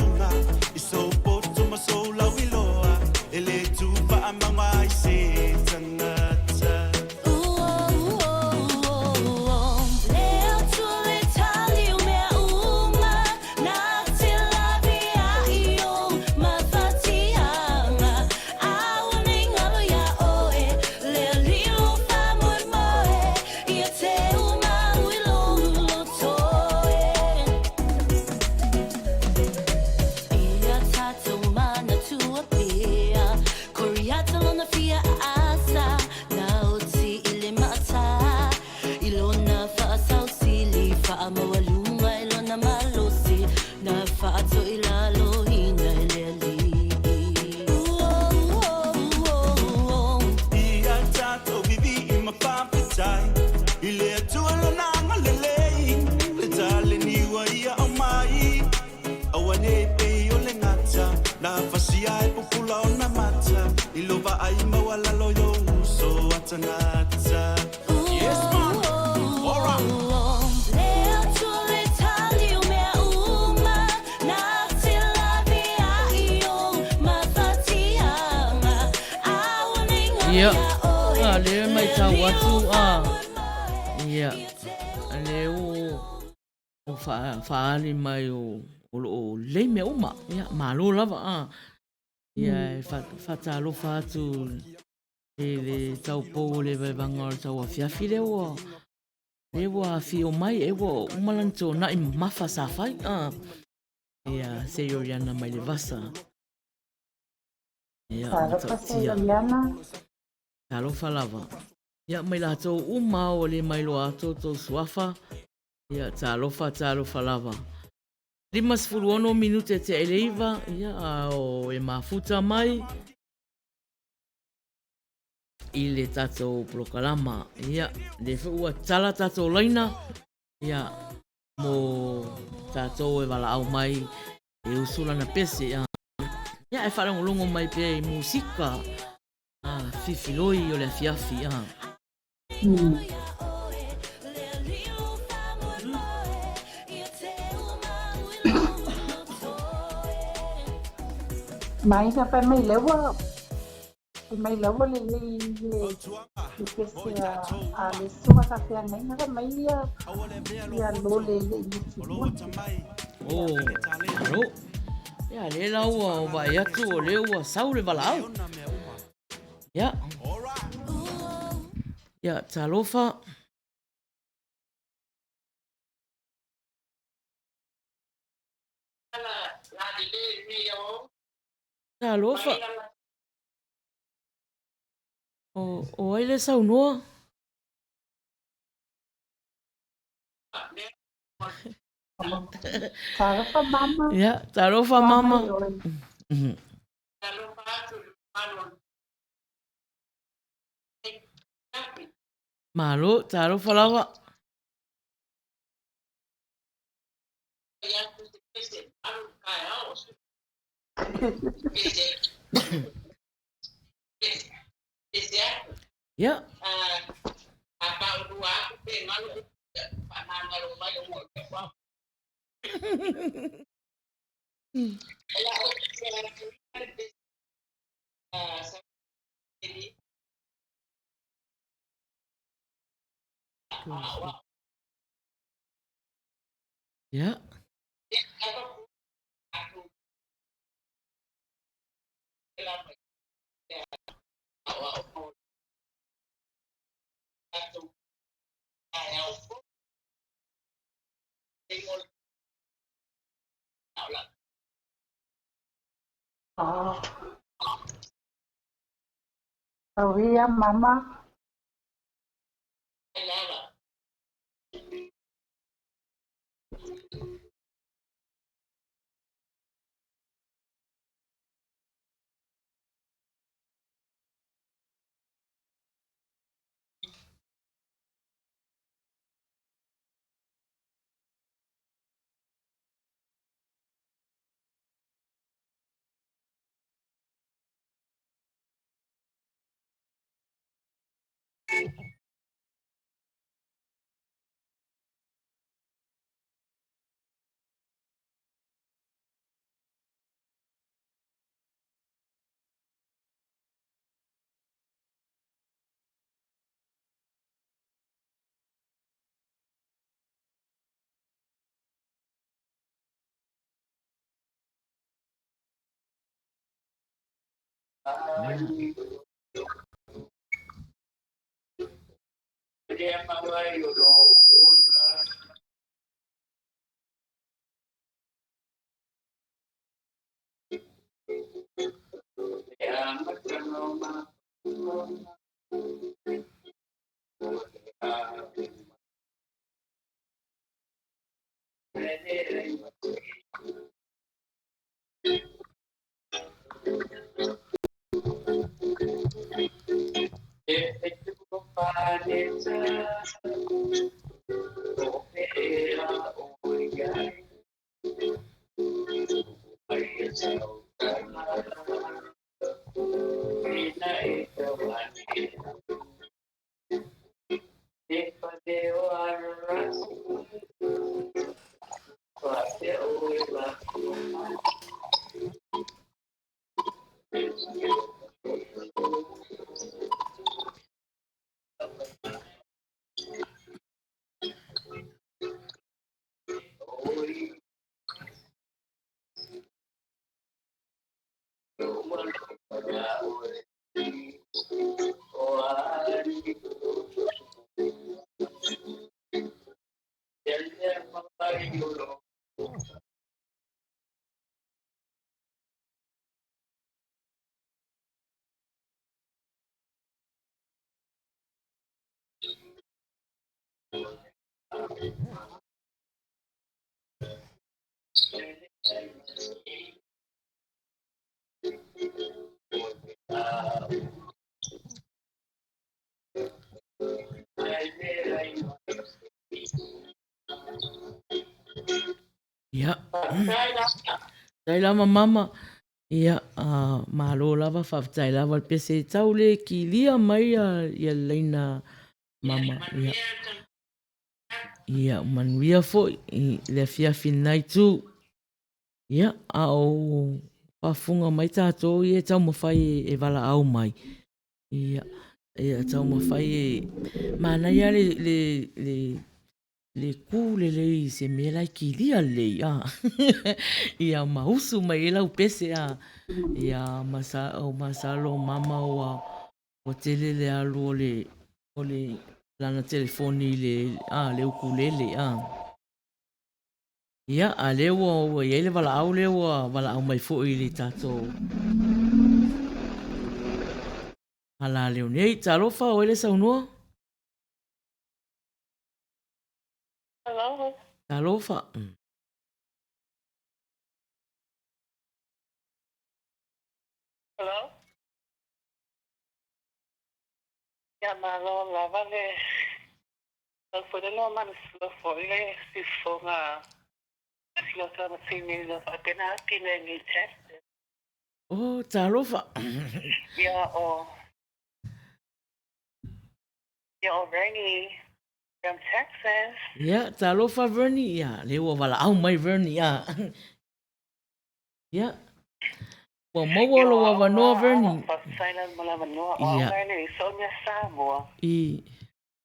Yes, man. All right. Ia, le mai tau atu, ia, le o whaali mai o lei me uma, ia, malo lava, ia, whatalofa atu le tau pou le vaivanga o le tau awhiawhi le wa fi o mai e wa umalanto na i mafa sa fai, ia, se yo yana mai le vasa, ia, Talofa se Iana. talofa lava. Ia mai lato uma o le mai lo ato to suafa. Ia talofa lava. 5 minute te eleiva. Ia o e mafuta mai. I le tato prokalama. Ia le ua tala tato laina. Ia mo tato e wala au mai. E usula na pese. Ia e whalangolongo mai pe i musika. Fifiloi o le afiafi. Maina pa mai lewa le pese a le sua ka te nei na mai ia lo le Oh, alo. Ia le lau o vai atu o le ua sau le walau. Ia. Ia talofa. Talofa. O ai le sau noa. Talofa mama. Ia, talofa mama. Malo, talofa lava. Ia. Ya. Iya mama. Ia. Tai lama mama. Ia, malo lava whawtai lava le pese tau le ki lia mai ia leina mama. Ia. Ia, manuia fo i le fiafi nai tu. Ia, au whafunga mai tātou i e tau mawhai e wala au mai. Ia, ia tau mawhai e... Mana ia le ku le se me lai ki lia le ia. Ia mausu mai e lau pese a. Ia masalo mama o tele le alu o le lana telefoni le ukulele a. Ia, a lewa ia le wala au mai fo i le tato. Hala leo nei, talofa o ele saunua? Hello. Talofa. Hello. Ya malo lava le. Al fue no man lo fue si fonga. Si lo trama si ni lo apena tiene ni test. Oh, talofa. Ya o rainy from Texas. Ia, talofa Verni, ia. Lewa wala au mai Verni, ia. Ia. Wa mawalo wa wanoa Verni. Pasaina mala manoa. Ia. Ni Sonia Samoa. I.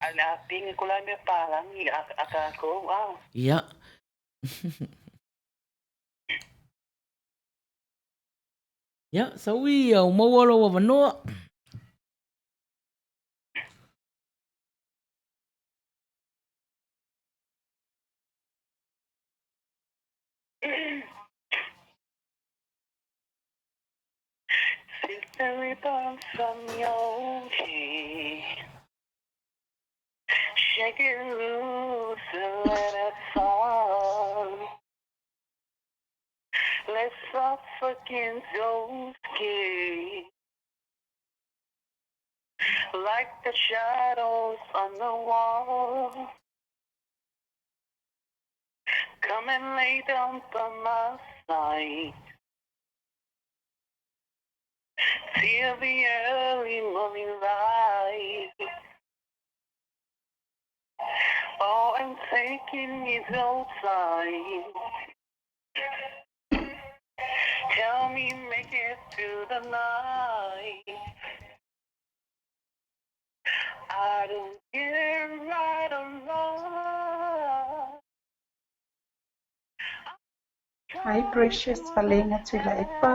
Ala pingi kula me palang ni aka ko. Ia. Ia, sawi au mawalo wa wanoa. Silvery bones from your cheek. Shake it loose and let it fall. Let's suffocate your skin. Like the shadows on the wall. Come and lay down by my side. Feel the early morning light. Oh, I'm taking it all time. Tell me, make it through the night. I don't care right or wrong. Hi, Precious Valena Tulaipa.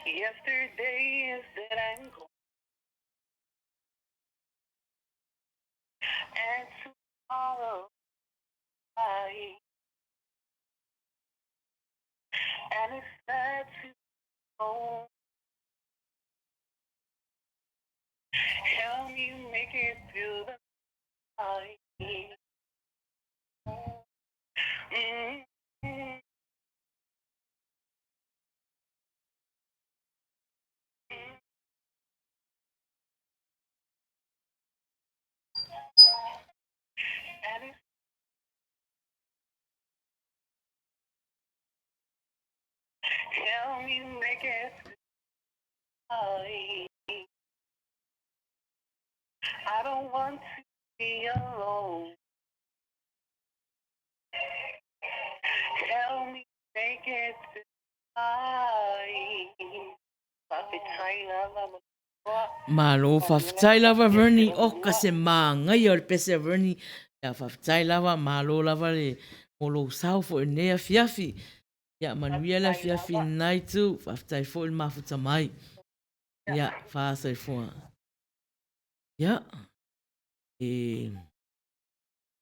Yesterday is that I'm gone, and tomorrow I, and it's sad to know. Help me make it through the night. Mm-hmm. And it's me make it right. I don't want to be alone. Tell me make it right. Malo whawhitai lava Verni o ka se mā ngai o le pese Verni. Ia whawhitai lava malo lava le molo sau fo e nea fiafi. Ia manuia le fiafi nai tu whawhitai fo il mafuta mai. Ia whaasai fua. Ia.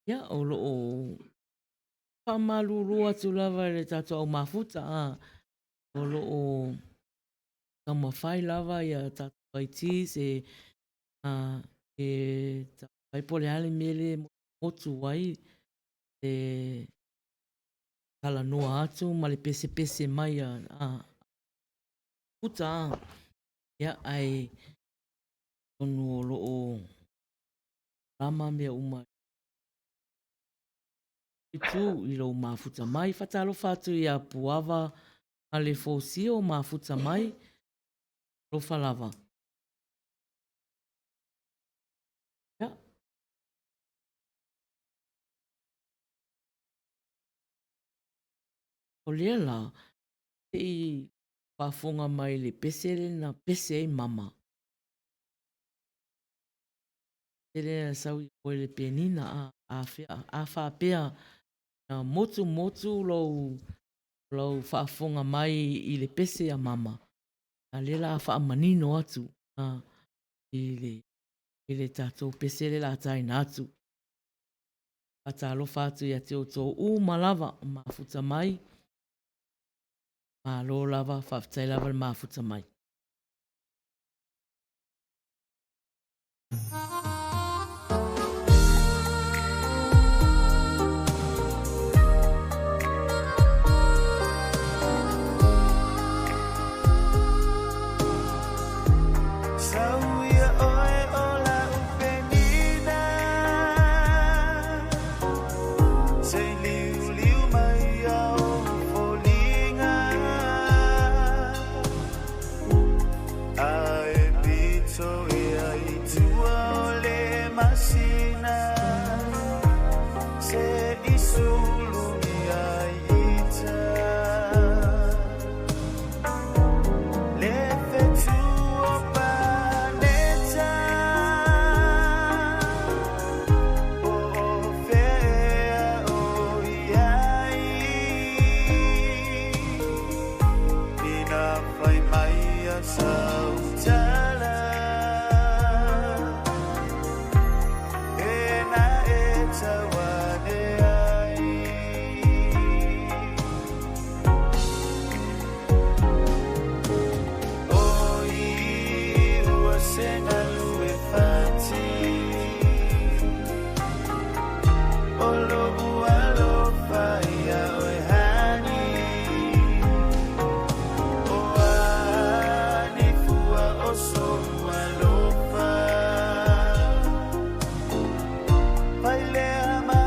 Ia o lo o whamaluru atu lava le tatu au mafuta. O lo o kama whai lava ia tatu waiti se whai pole ale mele motu wai e kala noa atu ma le pese pese mai puta ia ai onu o lo o lama mea uma itu i lo mafuta mai whatalo whatu ia puava a le fosio mafuta mai lo falava. Ia. O lea la, te i whafonga mai le pesere na pese ei mama. Tere sau i koe le penina a whapea na motu lau whafonga mai i le pese a mama. A lela a whaamanino atu i le tātou pesere la taina atu. Ata alofa atu ia te o tō malava mafuta mai. Malo lava, whawhitai lava mafuta mai. Faiai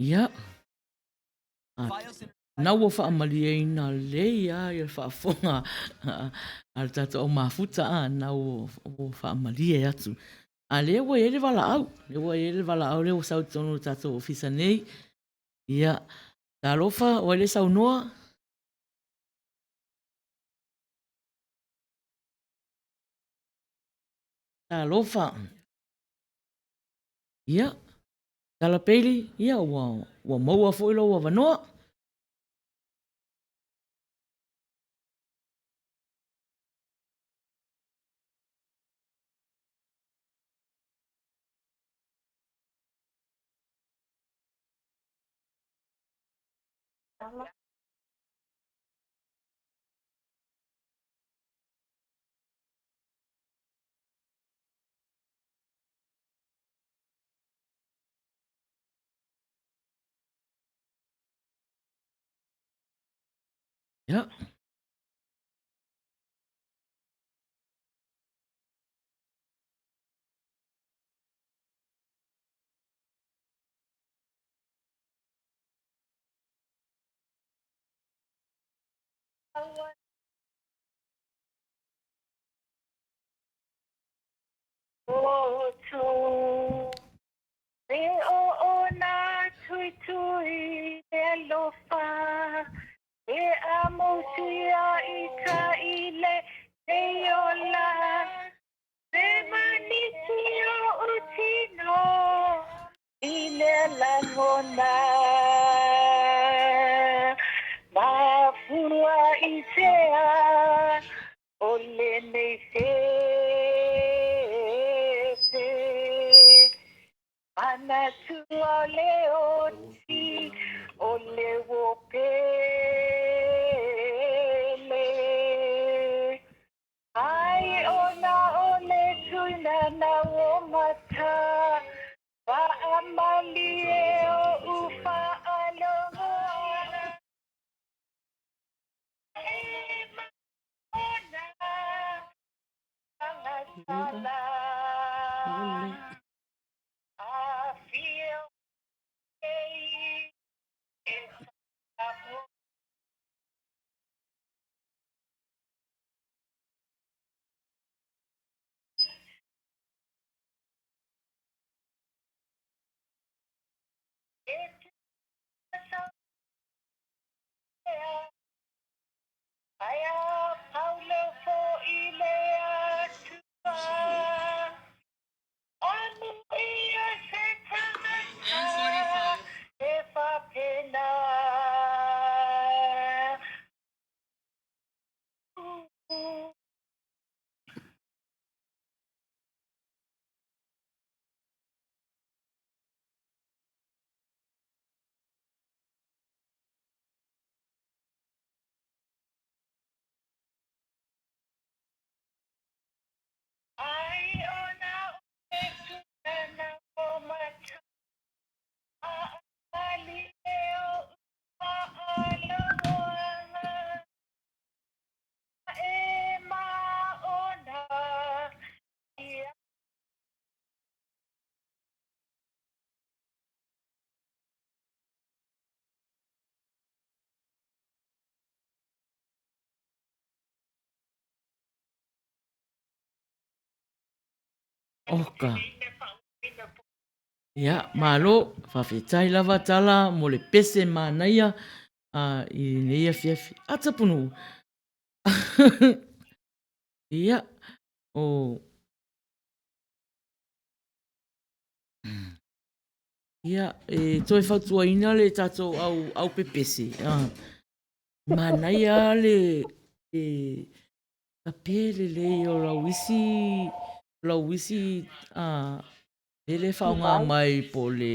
Ia. Nau o whaamali e ina leia i le whaafonga al tata o mafuta nau o whaamali e atu. A lea wa ele wala au. Le wa ele wala au le o sau tonu tata o fisa nei. Ia. Ta lofa o ele sau noa. Ta lofa. Ia. Tala peli. Ia wa maua fo ilo wa vanoa. Ia. Oh, tu. E o na tui tui e lofa. E amo tia I ka ile e ola. E manisi o utino ile langona. Mafua I sea ole nei se. Ana tu ole oti ole wopele. Ai ona ole tuina na womata. Wa amali e o ufa alonga. E ma ona angatala. I feel Aya Paulo fo ilea tua. Anu ia se tamata. E fa pena. Oka. Ia, malo, whawhetai lava tala, mo le pese mānaia, I neia fiafi. A Tapunu'u. Ia, o... Ia, toi whautua ina le tātou au pepese. Mānaia le... ka pēle le o lau isi, ele whaunga mai po le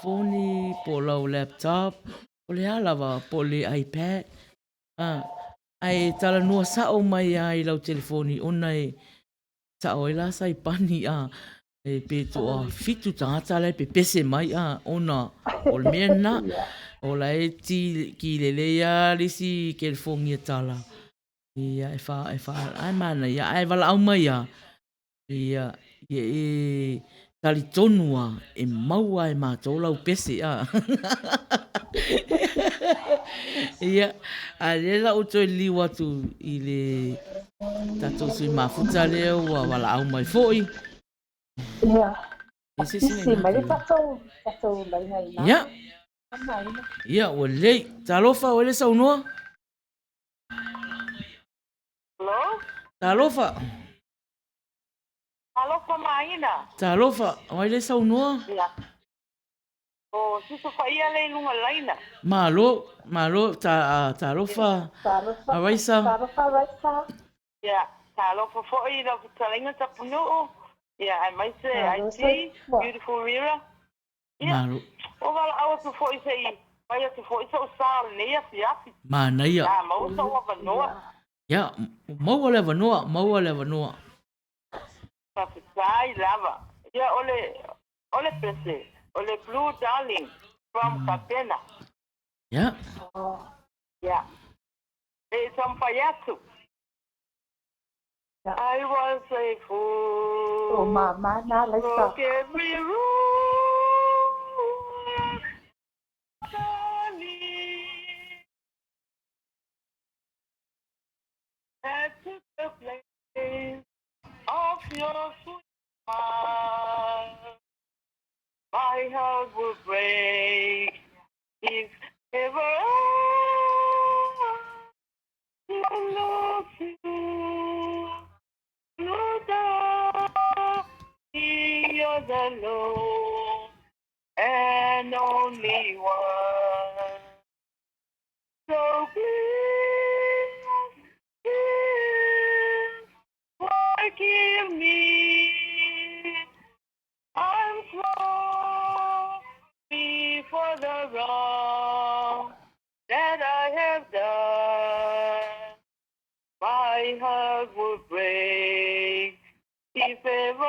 phone, po lau laptop, po le alawa, po le iPad. Ai tala nua sao mai ai lau telefoni, ona sao la sai pani pe to fitu tangata le pe pese mai ona o le mea na o la ti ki le ya lisi ke le fongi tala. Ia e fa ai mana ia ai wala au mai ia tali tonua e maua e mātou lau pese ia a le la uto li watu I le tatou sui mafuta leo wala au mai foi. Ia. Ese Isi mai le tatou mai ngai na. Ia. Ia o le talofa o le saunoa. Hello? Talofa. Alofa Maina. Talofa o le saunoa. Ia. O siso Faiai le lunga laina. Malo talofa. Araisa. Talofa raisa. Ia. Talofa fo'i la talenga Tapunu'u. Ia, I might say I see beautiful river. Malo. O wala awa tu fo'i sei. Vai tu fo'i so sal nei fiafi. Mana ia. Ah, mau so wa noa. Ia, mau le vanoa. Faiai lava. Ia ole pese. Ole blue darling from Kapena. Ia. Yeah. It's from Faiatu. I was a fool. O mama na le sa. Broke every rule. Darling. I took the place of your sweet smile. My heart will break if ever I love you. You're the Lord and only one. So please forgive me. I'm sorry for the wrong that I have done. My heart would break if ever I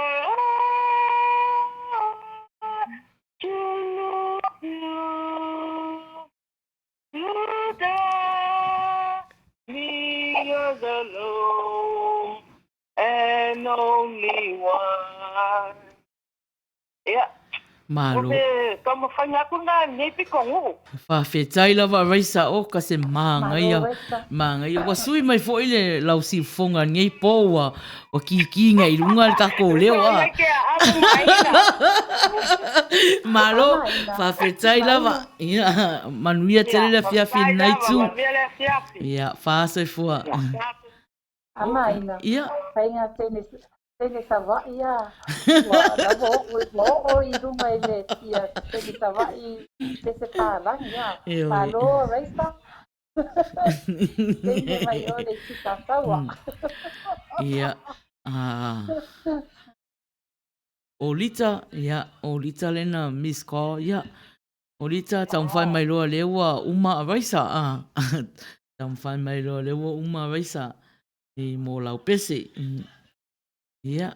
to lose you. You die, me you're the Lord and only one. Yeah. Malo. Kama whainga kuna nepi kongu. Whawhetai lava raisa o ka se māngai o wasui mai fo ile lau si fonga ngei pōua o ki ngai runga le kako leo Malo, whawhetai lava. Ia, manuia tere le fiafi nai tu. Ia, whaasai fua. Maina. Ia. Whainga tene sawai ia. Wa I runga ile ia tene sawai te pārang ia. Malo raisa. Tene mai o le tika sawa. Ia. Olita lena miss call, ia. Olita taumwhai mai loa lewa uma raisa. Taumwhai mai loa lewa uma raisa. I mō lau pese. Ia,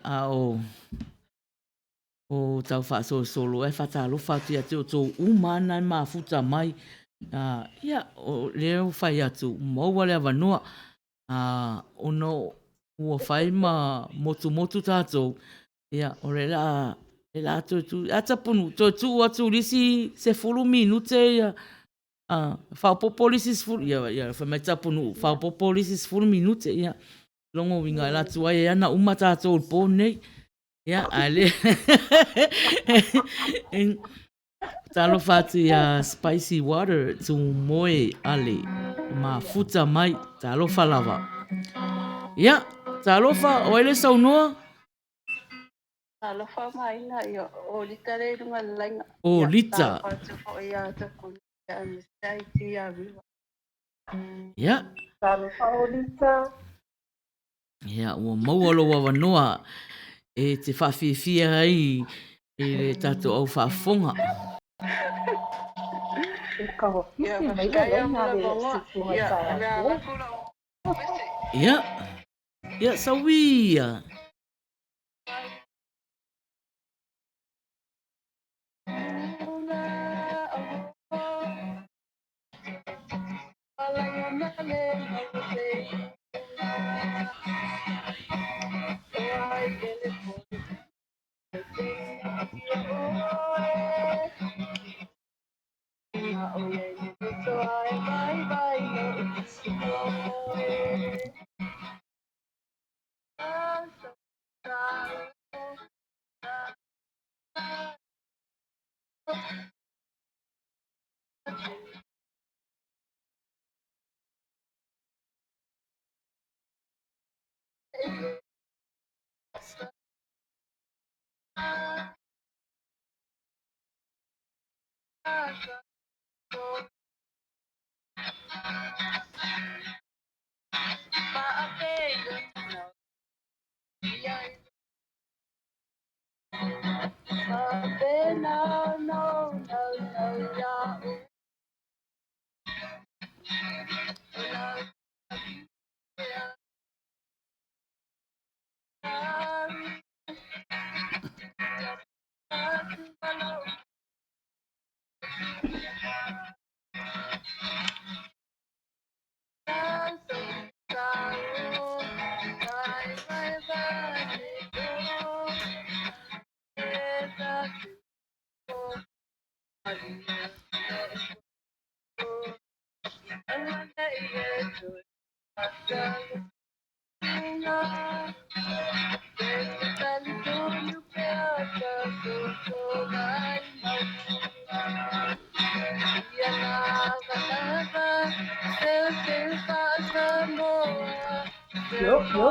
o tau whaasolo e whatalo whatu atu o tō umana mā futa mai. Ia, o leo whai atu, maua lea wanoa. Ono ua whai ma motu tātou. Ia, o le la atu tu, atapunu, tō atu lisi se fulu minute ia. Whaupopo lisi se fulu, ia, whamai tapunu, whaupopo lisi se fulu minute ia. Longo winga la tua e ana uma tātou pō nei. Ia, ale. Talofa atu ia spicy water tu moe ale. Ma futa mai, talofa lava. Ia, talofa, oele saunua. Alofa Maina yo o lita re runga lainga. O Ia, lita. talofa tu fo ia tapu ia misai tu ia viva. Ia. Talofa o lita. Ia, ua maualo wa wanoa e te whawhiwhia ai e le tato au whafonga. E kawa Ia, fiti mai le Faiai lenga mula le bonga. sifunga Ia, tae mea au. lakura o mese. Ia. Ia, sawia. Yo, yo.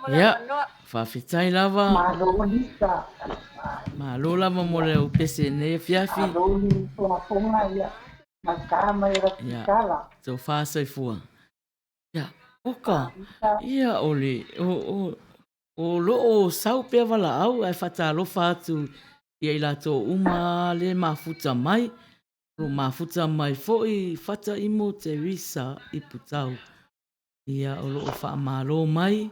Ia, whawhitai lava. Malo lita. Ma lo lava mo le o pese ne fiafi. Aloli tua ponga ia. Makama era Ia, tikala. tau whaasai fua. Ia, oka. Lita. Ia, ole, o lo o sau pia wala au, ai whata alofa atu ia i lato uma le mafuta mai. Lo mafuta mai foi whata imo te risa i putau. Ia o lo o wha malo mai.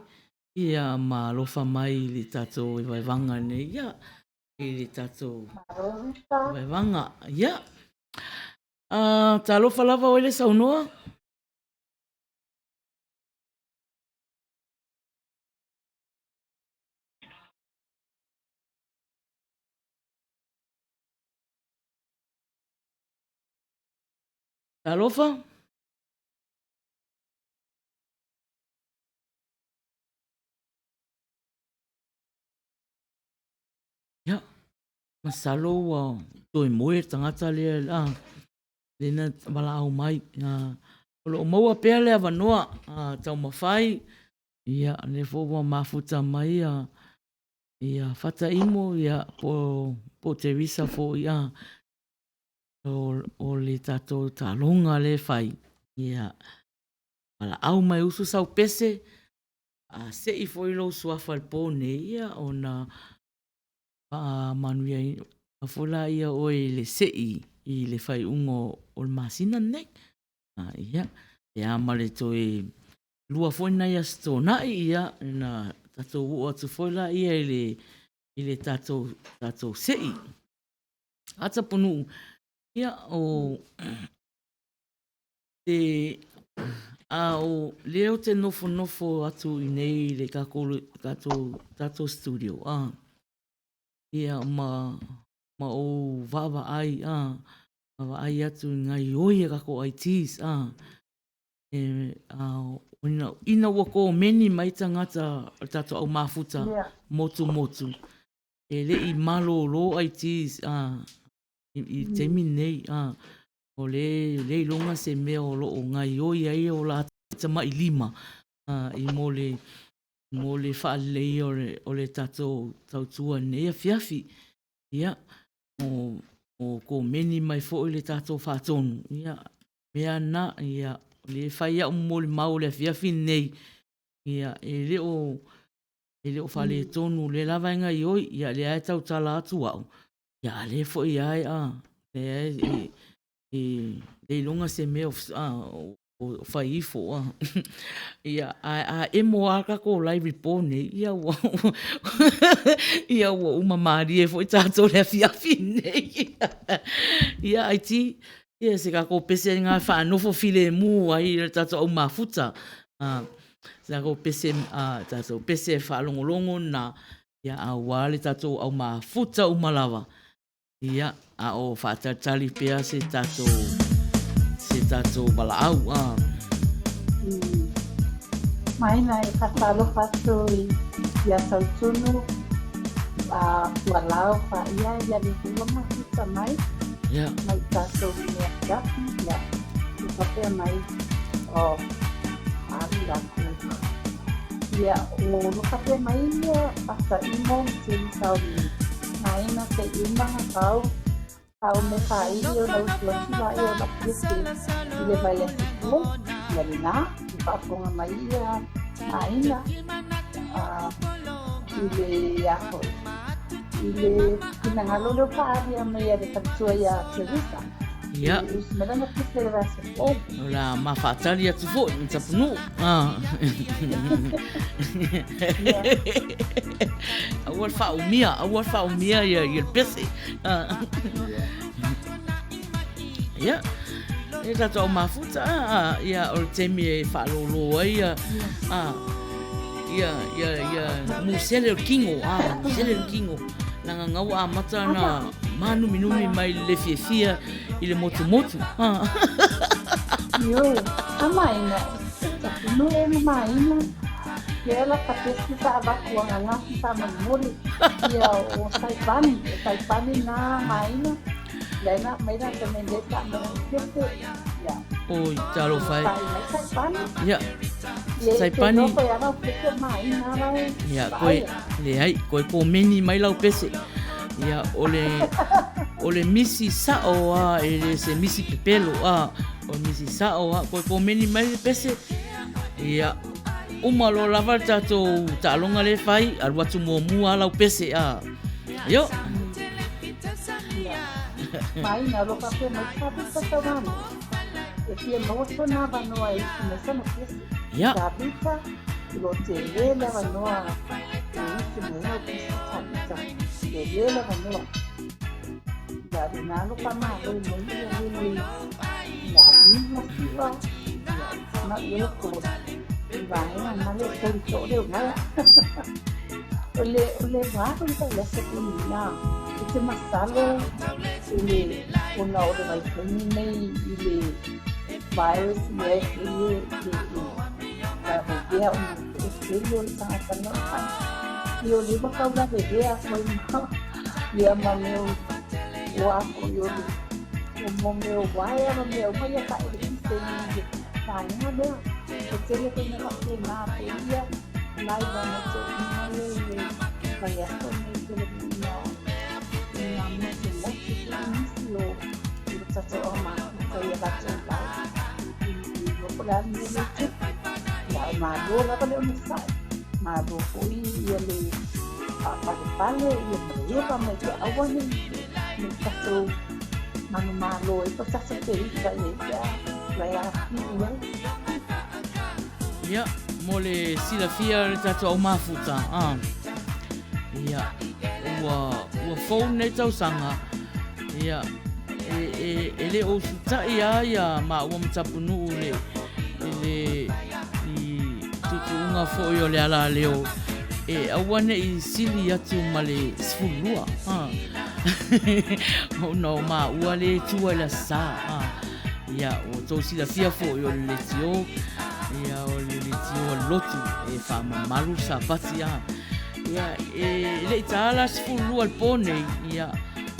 Ia malofa mai li tato i waivanga ne. Ia, i li tato Malo lita. i waivanga. Ia. Ta alofa lava o ele saunoa. Ta alofa. Ia. Masalo wa toi moe tangata lea la. Lena wala au mai. O lo maua pea le avanoa, tau mawhai. Ia, le fōwa mafuta mai ia whata imo ia po te risa fō ia o le tatou talonga le whai. Ia, ala au mai usu sau pese, se i fō ilo suafa le pōne ia o na manuia a fōla ia o le sei i le whai ungo o le masina nek. Ia, e amale to e lua fōina ia stona ia na tatou ua tu fōla ia i le tatou sei. A Tapunu'u, ia o leo te nofo atu i nei le tatou studio. Ia ma o vava ai atu ngai oi e kako ITs. Ina wako meni mai tangata tatou au mafuta motu. E le i malo lo ITs i temi nei. O le longa se mea o lo o ngai oi ai o la tama i lima. I mo le whaalei o le tatou tautua nei a fiafi. Ia, o ko meni mai fo i le tatou whaatonu. Ia, mea na, ia, le whaia mo le mau le fiafi nei. Ia, e le o whale tonu le lava inga i oi. Ia, le ai tau tala atu au. Ia, le fo i ai, le ai le longa se mea o whaifo. Ia, e mo aka ko live repone. Ia, ua umamari e fo i tātou le fiafi nei. Ia, IT, ia, se kako pese ngā whaanofo file mu ai le tātou au mafuta. Se kako pese, tātou pese whaalongolongo na, ia, a wale tātou au mafuta umalawa. Ia, a o whaatatali pea se tātou balaau. Maina e katalo fatu i ia tautunu kualau Faiai ia le hua mafuta mai. Mai tātou mea kapi, ia, i papea mai o ari raku. Ia, o nukapea mai ia asa imo te tau ni. Maina te imanga kau me whai o na utuatua e o na pese i le mai a tipu, ia le nā, i whaafonga mai ia Maina, i le ahoi. I le kinangalo leo pāri a mea le katua ia Teresa. Ia. Usmera na pese le rasa. La mawhaatari atu fo, i Tapunu'u. Awal whaumia ia le pese. Ia. E tatou mafuta, ia o le temi e whaalolo ai, ia musele o kingo, musele o kingo. Nanga ngau a mata na manumi mai le fiafia i le motu. Yo, a Maina, Tapunu'u e Maina, ia ela ka pesi ta abaku a ngasi ta mamuri, ia o saipani na Maina, Lena Maina te mendeta na kete, ia. Oi, talo fai. Saipani. Ia. Saipani. Ia, koe ana pese Maina rai. Ia, koe ko meni mai lau pese. Ia, ole misi sao ele se misi pepelo o misi sao koe ko meni mai le pese. Ia, umalo lava tatou talonga le fai, aluatu mua lau pese Yo. Maina roka pe mai sabi tatamani. E pia moto na vanoa e kumesa na pese. Ia. Sabita, lo te lela vanoa. E isi mea pese sabita. Te lela vanoa. Ia rinalo pa maa e moi ia minha siwa. Ia na eu ko. Vai na male ko de ngaya. Ole vago ita ia se kunina. Ite masalo ele ona ora vai nei ele virus né ele vai espelho tá e eu ligo para o bebê foi e a mameu o apoio mo meu vai ama meu mai ka i tem vai na meu o tele tem na na ia lai va na to mai vai a to ni de na na mo se mo se ni lo o tata o ma ko ia va to lai o pula ni ni ya ma do la ka le ni sai ma do ko ia le pale ia pa me ke awani ni tato manu malo ito sa perita ya la ya ya mole sila fia tato o mafuta ya ua phone nei tau sanga ya ele o suta ya ma ua Tapunu'u le i tutunga fo yo le ala leo awane i sili atu male sfulua oh no ma ua le tua la sa ya o to sila fia fo yo le tio ya o le tio lotu fa malu sa patia ya le tala sfulua al pone ya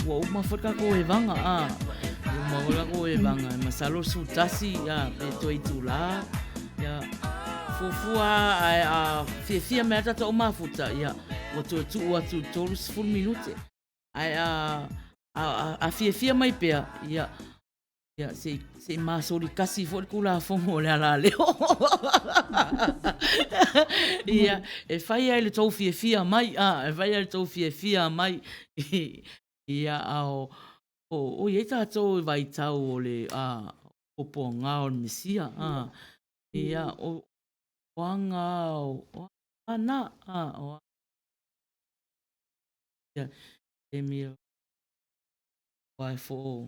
o ma foka ko e vanga ma ola ko e vanga masalo su tasi ya to itula ya fufua fia me ata o mafuta ya o tu tolu 10 minute ai a fia mai pea ya se masori kasi fo kula fongo le ala leo ya faiai le tau fia mai e faiai le tau fia mai ya o ye tato vai tau o le o ponga o misia ya o wanga o ana o ya emil vai fo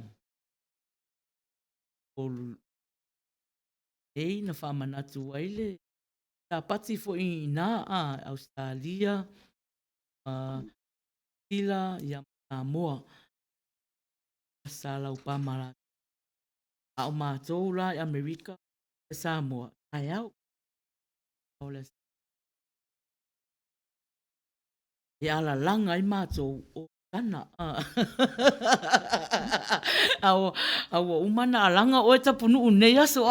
ei na whamanatu waile ta pati fo ina Australia Tila ya Samoa sala upamara au mātou la i Amerika Samoa ai au oles e ala langa i mātou o kana au umana alanga o e Tapunu'u nei aso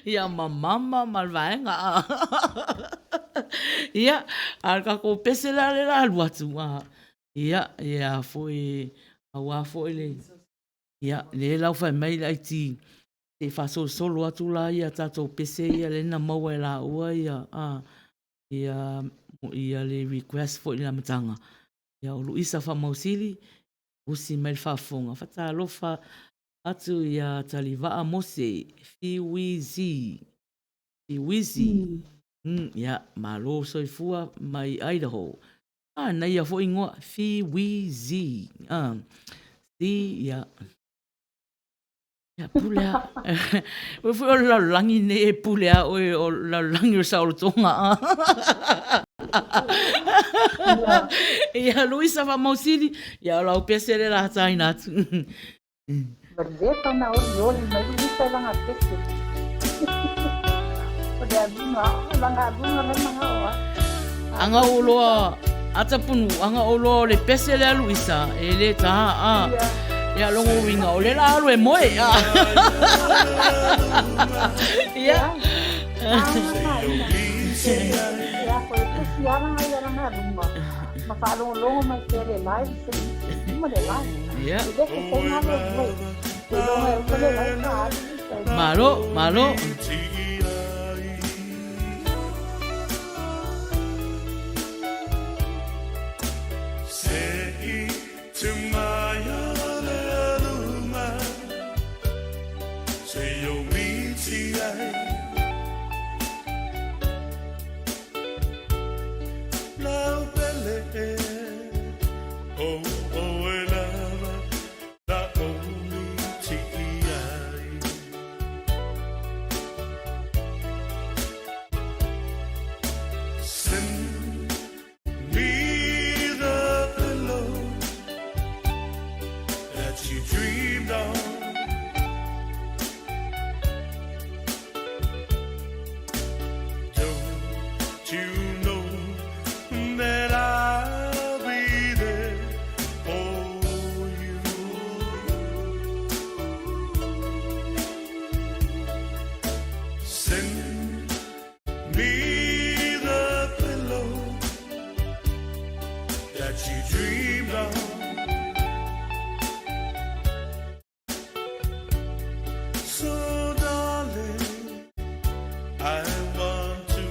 ia mamama malvaenga ia alka ko pesela le la luatu ia foi awa foi le ia le lau fai mai lai ti te faso solo atu la ia tato pese ia le na maua la ua ia le request foi la matanga ia o Luisa fa mausili usi mai fafonga fata lofa atu ia taliva mose fiwizi ia malo soifua mai Idaho na ia fo ingoa fiwizi ia pulea o fo la langi ne pulea o la langi o sa o tonga ia Luisa fa mausili ia la pesele la taina tu berdepa na o mai Luisa langa pese o dia bunga langa le manga anga uloa Tapunu'u anga uloa le pesele a Luisa ele ta ya longo winga o le la alo e moe ya malo be the pillow that you dreamed of. So darling, I want to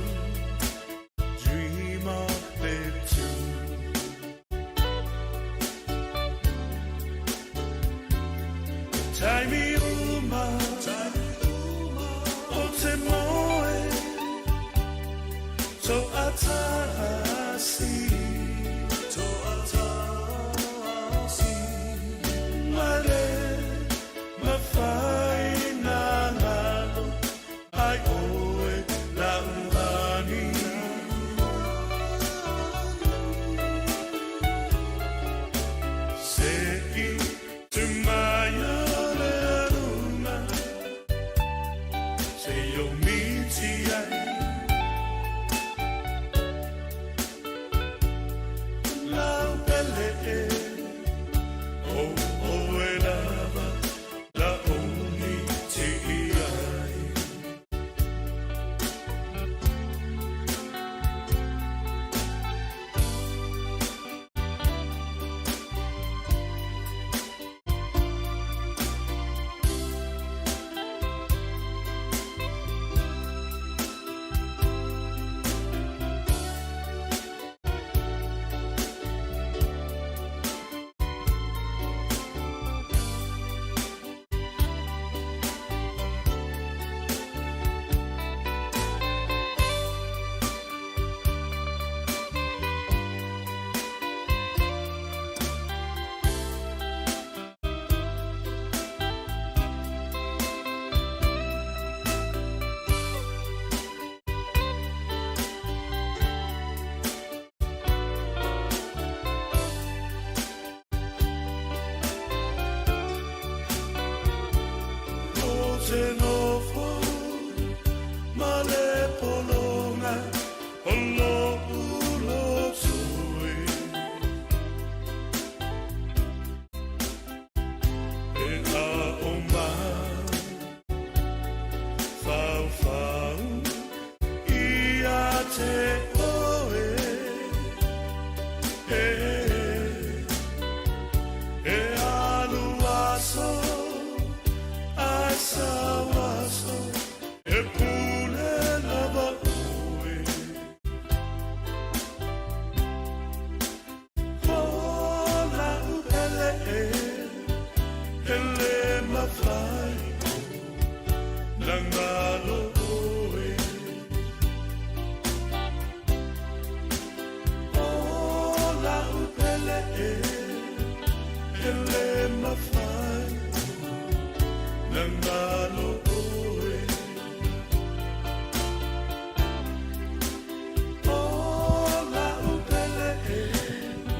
dream of it too. Time uma, ote moe, to atasi, mare, mafai na ngalo, ai oe la uhani. Seki tumaya le luna, se yo miti ai, lau pele e, oh oe lava, la umiti ai.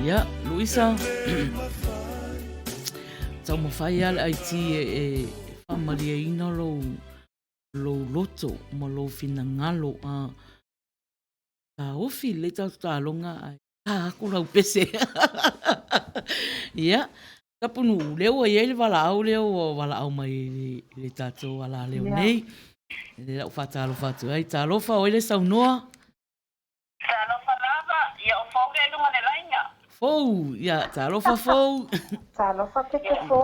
Ya, Luisa. Tau mawhai ala ai ti e whamaria ina lo loto ma lo fina ngalo a ka ofi le tau tālonga ai. Ka aku rau pese. Ya, Tapunu'u leo ai ele walaau leo o walaau mai le tātou ala leo nei. Le lau whatalo whatu ai tālofa o ele saunoa. Tālofa lava, ia o whauke e lunga ne lainga. Fou, ya, tālofa fou. Tālofa peke fō.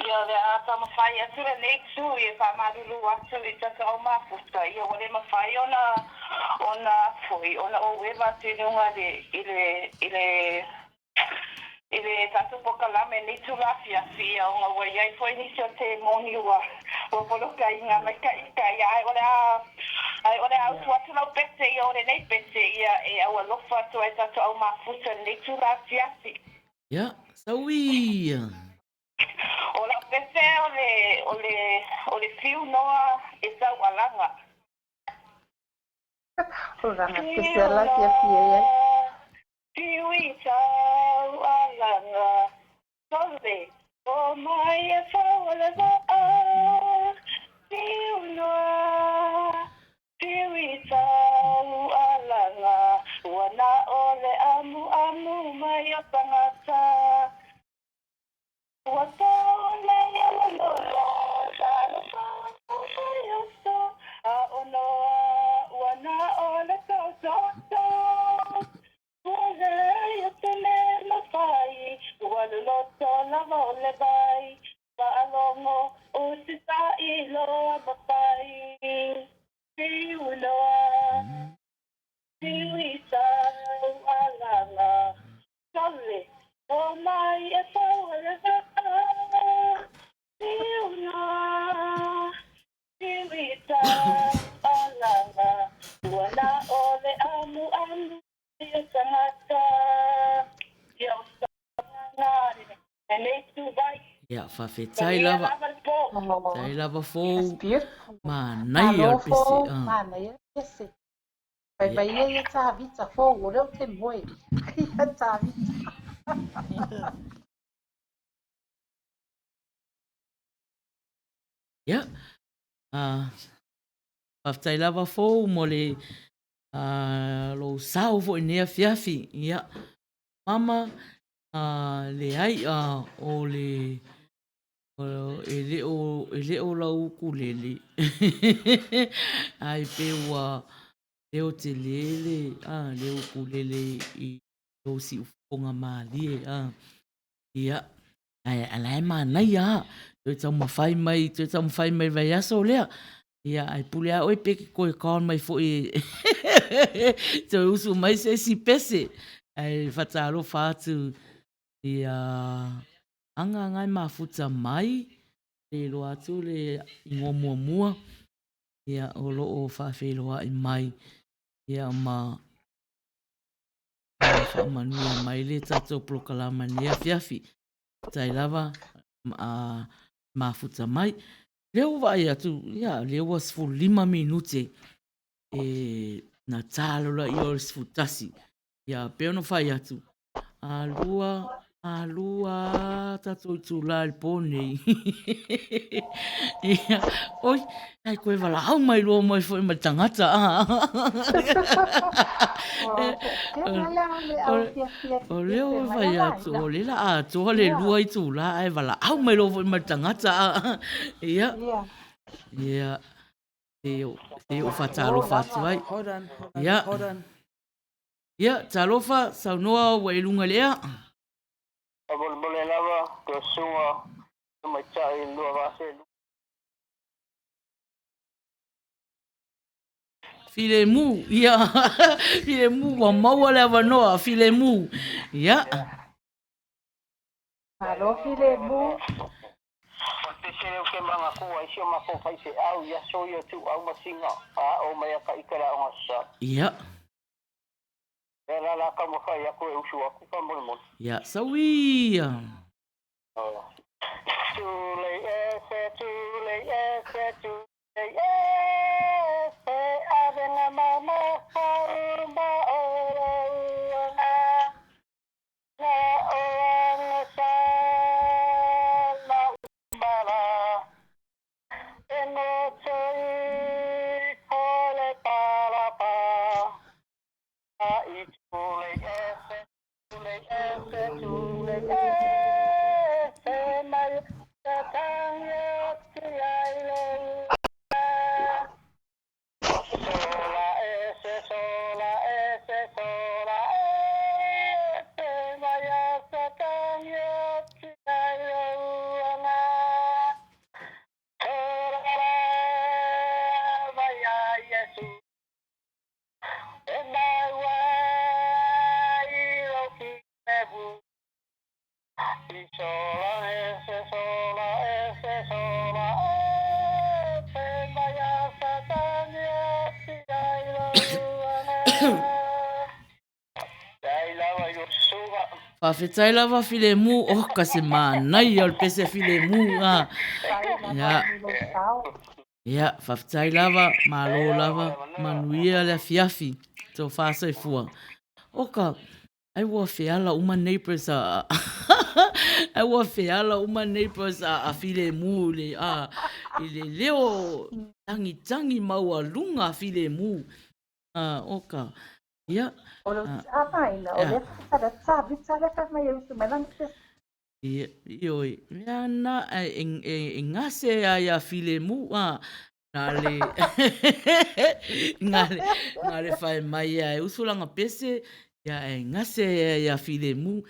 Ia le a ta mawhai atu e nei tu i e whamaruru atu i tata o mafuta. Ia o le mawhai ona fui, ona o wewa tinunga i le tatu pokalame ni tu la fia o ngā waiai foi nisi o te moni ua poloka i ngā mai ka ia ai ole au tuatu lau pese ia ole nei pese ia e au alofa atu ai tatu au mafuta ni tu la fiasi. Ya, sawi. Ola pese ole fiu noa e sau alanga. Oranga pese ala fia ia. Fiu i sau alanga. Sole, o mai e sau alanga. Fiu noa. Fiu i sau alanga. Wana ole amu mai o tangata. Wata ole yalola. Shalo sa o Ia, whawhetai lava. Tai lava That's fōu. beautiful. Mā nai al pese. Malofo, mana ia pese. Pai ia tā vita fōu, o reo te moe. Ia tā vita. Ia. Whawhetai lava fōu mo le lo sao fo inea fiafi. Ia. Mama, le ai o le ele o la ukulele. Ai pe ua leo te lele, le ukulele i lo si ufonga malie. Ia, ai alai manai Toi tau mawhai mai vai aso lea. Ia, ai pule a oi peke koe kaon mai fo i. Toi usu mai se si pese. Ai whataro whātu. Ia, anga ngai mafuta mai. Le lo atu le ingo mua mua. Ia, o lo o whawheroa i mai. Ia, whamanuia mai le tato prokalama nea fiafi. Tai lava, mafuta mai. Leo vai atu, ia, leo was for 5 minute. Na tālo la i o sfutasi. Ia, peo no whai atu. Alua, tato i tū la il pōnei. Ia, oi, ai koe wala au mai loa mai fo i mai tangata. O leo vai atu, o lela atu, le lua i tū la, ai wala au mai loa fo i mai tangata. Ia, ia, te o whatalo whatu ai. Ia, ia, talofa, saunoa wa ilunga lea. Bole lava, te sunga, mai chai lua vase. File mu, ia, file mu, wa maua lea wanoa, file mu, ia. Alo, file mu. Te sere o ke manga kua, isi o mako whai se au, ia so ia tu au masinga, o mai aka ikara o ngasa. Ia. E la la ka mo whai ako e usu aku ka mone mone. Ia, sawia. Tūlei ese, arenga mama hauma ora uana. Na oanga sa na umbala. E no toi kole palapa. A I tūlei ese, mai ta tanga ki aile. Sola ese, mai ta tanga ki aile uana. Tora vai a Yesu. E mai wai roki nebu. I sola ese, mai a ta tanga ki aile uana. Dai lava yo suga. Whawhetai lava file mu, ka se mānai al pese file mu, Ia. Ia, whawhetai lava, malo lava, manuia lea fiafi, tō whāsai fua. Oka, ai ua whiala uma neighbors ai ua whiala uma neighbors a file mu le, i le leo tangi maua lunga file mu. Oka, ia. Olo Maina, o le whakara tāwi tāleka mai e usu mai lana te. Ioi, mea na, e ngase ai a file mu, Ngale. Ngale whai mai ai. Usulanga pese. Ia e ngase ia while mu.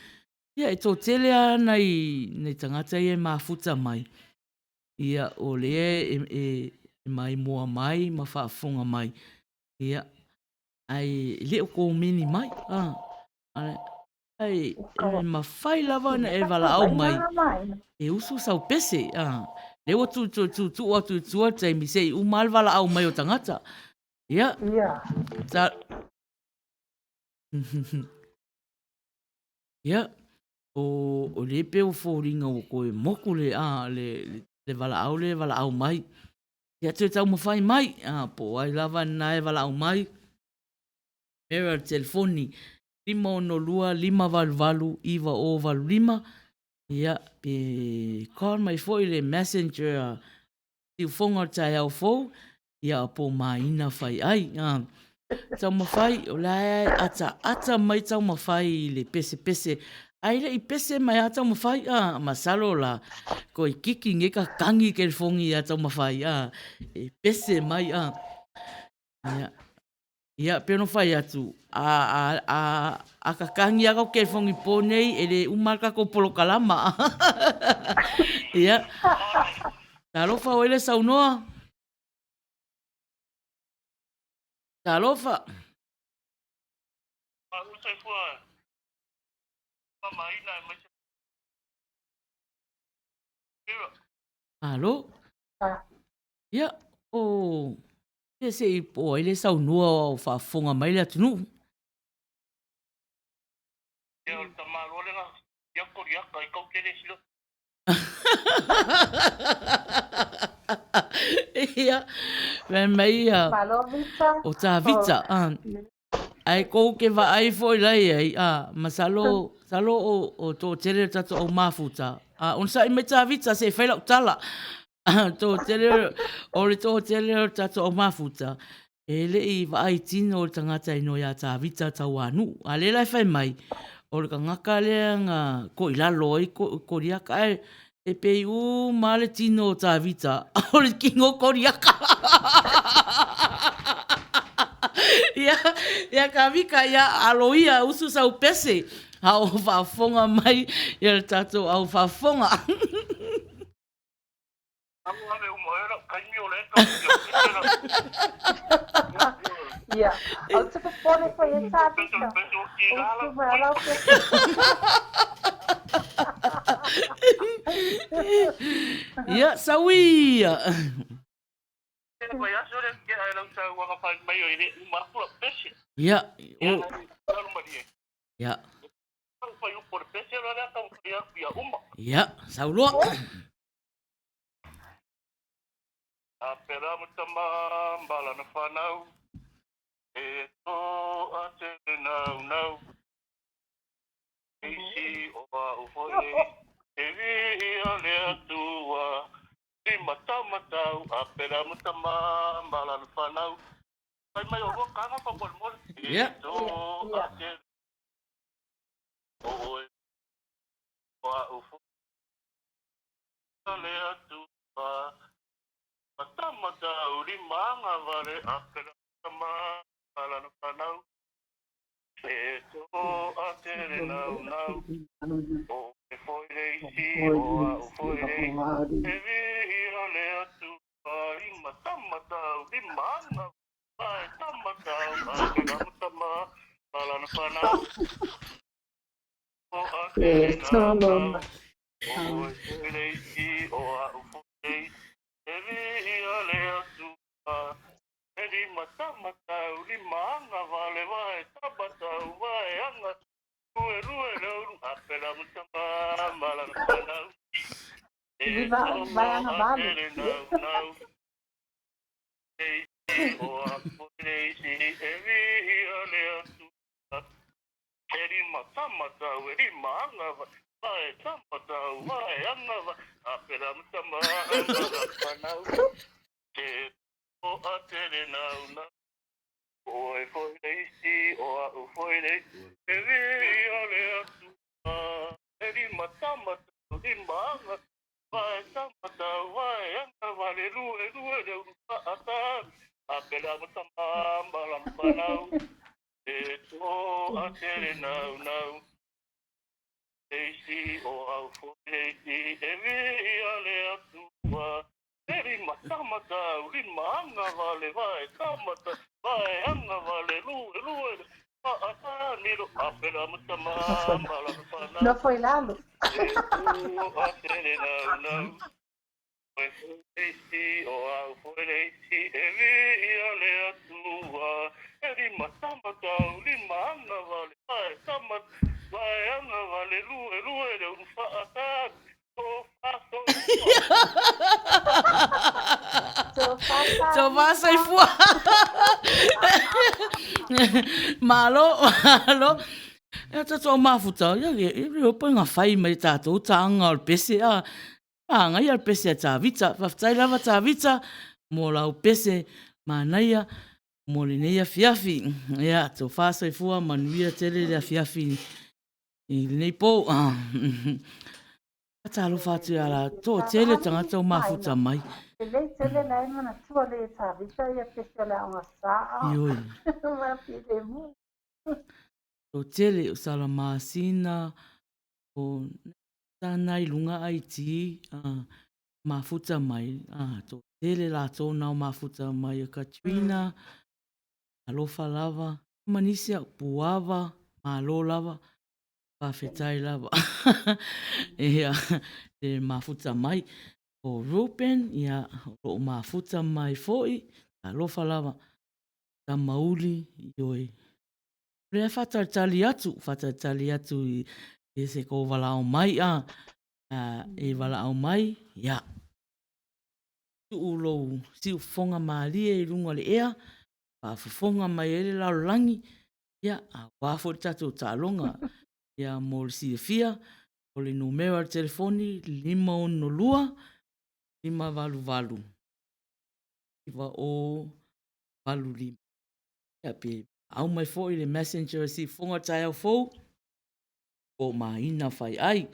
Ia e tō tele ana nei tangata i e mafuta mai. Ia o lea e mai mua mai, ma whaafonga mai. Ia ai leo ko mini mai. Ai e ma whai lava na e wala au mai. E usu sau pese. Leo tu atu tua taimi sei umal wala au mai o tangata. Ia. Ta... Ia. O le peo fōringa o koe moku le wala au mai. Ia tue tau mawhai mai. Po ai lava na e wala au mai. Mera telefoni. 512 iwa o walu 5. Ia. Pe call mai fōi le messenger. Tiu whonga tai au fōu. Ia po Maina Faiai. Tau mawhai o lai ata mai tau mawhai le pese. Ai le i pese mai a tau mawhai, masalo la, ko i kiki nge ka kangi ke whongi a tau mawhai, e pese mai, ia, peno whai atu, a ka kangi a kau ke whongi pōnei, e le umaka ko polo kalama, ia, talofa o ele saunoa, talofa. Alo? Ia, o... Ia se i po ele sau nua o whaafonga mai le atunu. Ia, o tamaro le nga, ia koriaka i kau kere silo. Ia, mai ia... O tā vita, ai kou ke wa ai foi lai ai, masalo o tō tere tato au mafuta. On sa i me tā vita se whaila utala. Tō tere, o le tō tere tato au mafuta. E le i wa ai tino o le tangata ino ia tā vita tau anu. A le lai whai mai. O le ka ngaka lea ngā ko i lalo ai, ko riaka ai. E pei ma le tino o tā vita. O le kingo ko riaka. Ia ka wika ia aloia usu sau pese. Hau whaafonga mai ia le tato au whaafonga. Amu ame umoera, kaimi o le kau Ia, au tuku pone ko e tā vita. Usu mai alau ke. Ia, sauia. Ia, ia. Ia, sauloa. A pera mutama mbala na whanau. E tō a te nau. Eisi o a ufoe. E vi a le atua. I matau. A pera mutama mbala na whanau. Ai mai o roa kanga pa mole. E tō a te oe. O a ufoe. A le atua. Matamata uri manga vare akara tama alana panau. E to atere nau. O e foi reisi o a foi reisi. E vi ole atu i matamata uri manga. Ai tamata akara tama alana panau. O atere nau. O e foi reisi o a foi reisi. Evi ole atua, eri matamata uri maanga vale vai tabata vai anga rue reuru apera mutama malana panau. E vai anga vale. Nau. Eisi o aporeisi evi ole atua, eri matamata uri maanga vai tabata vai anga vai apera mutama malana panau. E o atere nau. O e foi reisi o a u foi reisi. E vi ole atua. E ri matamata ri maanga. Vai tamata vai anga vale rue reu a pela matama lam panau e to a tere nau nau eisi o au fo eisi e vi ale atua eri matama uri maanga vale vai kamata vai anga vale lue niro a pela matama lam panau No foi lalo. e to a tere nau nau eisi o au fo eisi e vi ale atua eri matama uri maanga vale vai kamata vai anga vale lue de un faata to fato So vasa i fua. Malo. E tato mafuta. Ia opa ngā whai mai tātou tāanga o pese. Anga ia pese a tāwita. Whaftai lava tāwita. Mō lau pese. Mānaia. Mō le neia fiafi. Ia, tō whasa i fua. Manuia tere lea fiafi. I nei pō. Atalo whātu ala. Tō tele tangata o mafuta mai. Tele lai mana tua le tāwita ia pese la o saa. Ioi. Mapi le mu. O tele o sala masina, o tanai lunga ai ti, mafuta mai, to tele la tōna o mafuta mai o Katrina, alofa lava, manisia puava, malo lava, pawhetai lava. Ea, te mafuta mai. O Ruben, ia, o mafuta mai foi, alofa lava, tamauli, ioi. Rea whatatali atu i se ko wala o mai e wala o mai, ia. Tu'ulo siu fonga maalia i runga le ea, whaafufonga mai ele lau langi, ia, a wafo tatu tālonga, ia mō le siafia, o le numero al telefoni, 512-5valu. Iwa o valu lima. Ia pe, au mai fo i le messenger si fonga tai au fo, o Maina Faiai.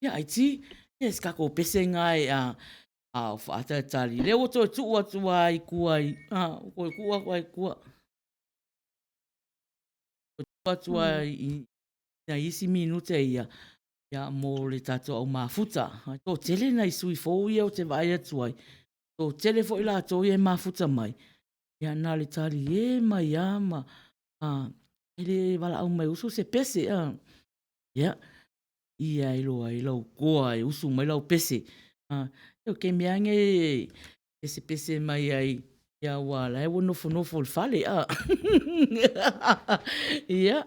Ia ai ti, yes kako pese ngai a whaata tali. Leo to tua ai kuai, koe kua. Tua i na isi minute ia, ia mō le tato au mafuta. Tō tele nei sui fo ia o te vai atu ai. Tō tele fo i la tō ia mafuta mai. Ia nā le tali e mai ama. Ele wala au mai usu se pese. Ia, ia i lau koa e usu mai lau pese. Eo ke meange pese mai ai. Ia wala e nofo le fale. Ia.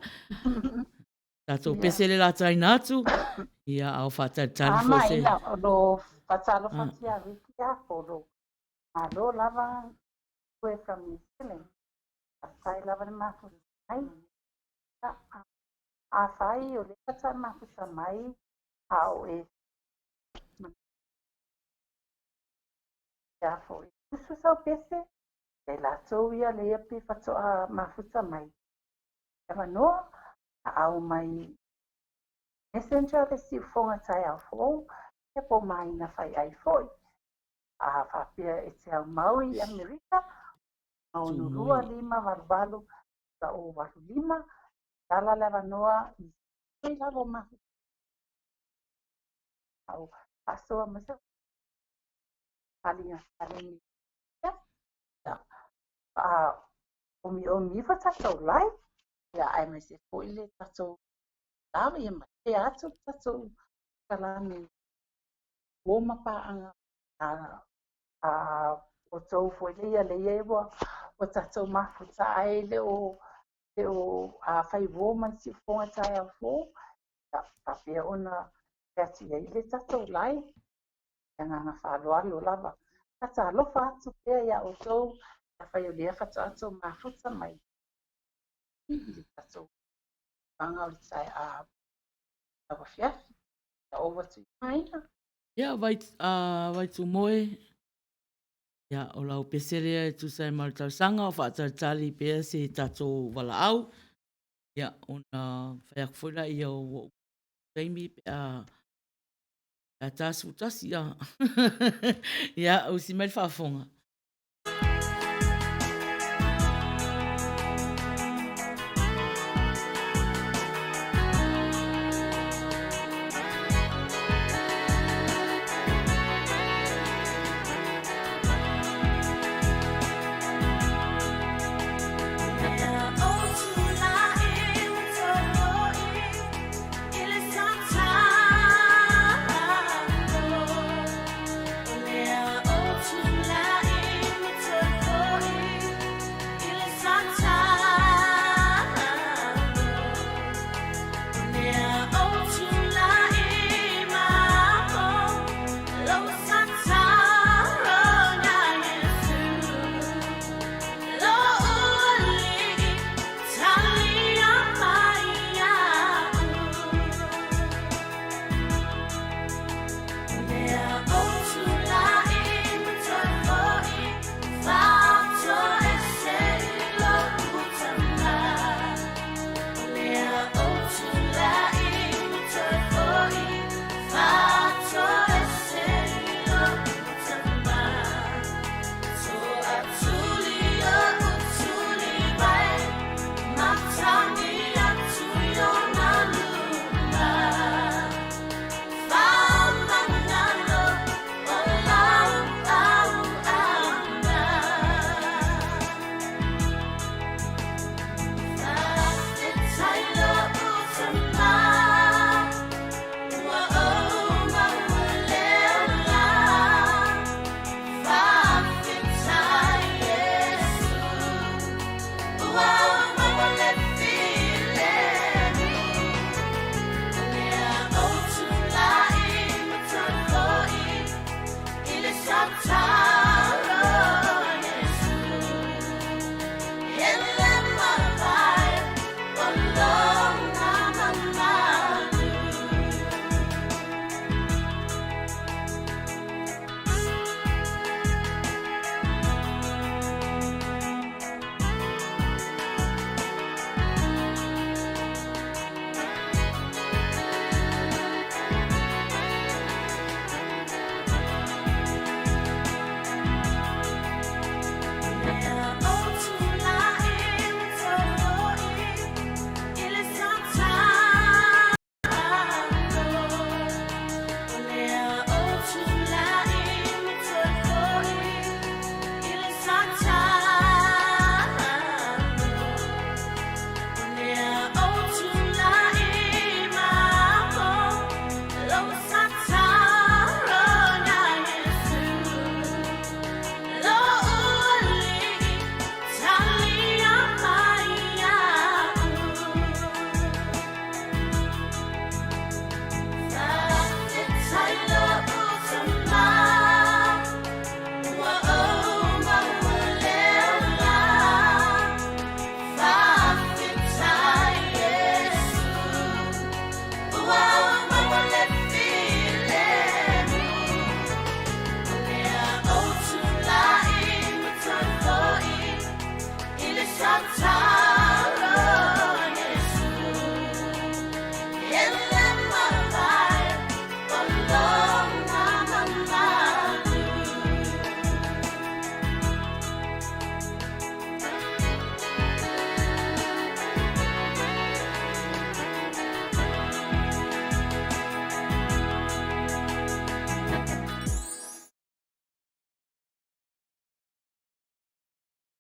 Tato pese le la taina atu. Ia au whata tali fo se. Maina, o lo patalo fatia rikia po lo. Alo lava kue from New Zealand. Sai lava le mafu mai. A fai o le kata mafu sa mai. Au e. Ia fo e. Usu sau pese. E la tau ia le api fatoa mafu sa mai. Ewa noa. Au mai. Messenger le si fonga tai au fo. E po mai na fai ai foi. A whapia e te au Maui, Amerika. Au nurua 5 varvalu ka o waru 5. Tala lewa noa i sui lavo mahu. Au asoa masa. Palinga palingi. Omi fa tatou lai. Ia ai mai se po ile tatou lawa ia ma te atu tatou kalani. Woma paanga. O tau foi le ewa o tatou mafuta ai le o a fai woman si fonga tai au fo ta pe ona ati ai le tatou lai nga whaloalo lava ta alofa atu pe ia o tau ta fai o le tatou mafuta mai i tatou panga o le tai a fiafi ta over to Maina. Ia vai tu moe. Ia, o lau peserea e tu sai maritau sanga o whaatari pēr se tato wala au. Ia, ona whaiak whaira ia o taimi a tāsu tasi, ia. Ia, o si mai whaafonga.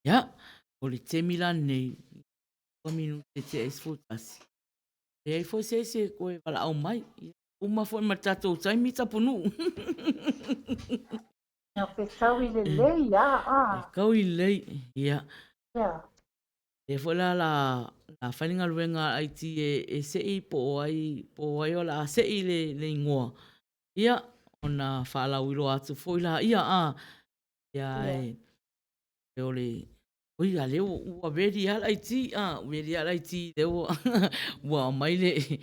Ia, o le temi la nei, 2 minute te esfutasi. E ai fo se koe wala au mai, uma fo ma tatou taimi Tapunu'u. Ia pe tau I le lei, E kau I lei, ia. Ia. E fo la whaninga luenga ai ti e sei po ai o la sei le ingoa. Ia, ona whaalau ilo atu fo ila, ia ia e ole, oi a leo ua veri ala I ti, veri ala I ti leo, ua maile,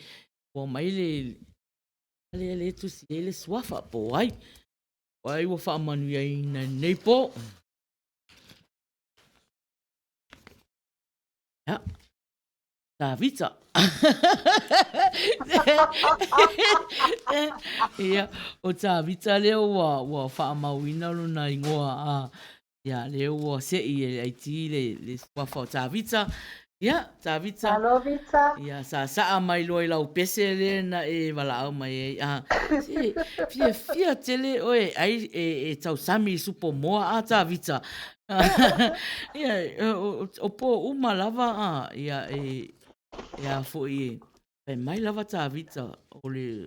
ale tu si ele swafa po ai. Ai ua whaamanu ai na nei po. Ia, tā vita. Ia, o tā vita leo ua whaamauina luna ingoa ia leo ua sei ai ti le swafa o tā vita. Ia, tā vita. Alo vita. Ia, saa mai loi lau pese le na e wala au mai fia tele oe ai e tau sami supo moa tā vita. Ia, o po uma lava ia ia foi e mai lava tā vita o le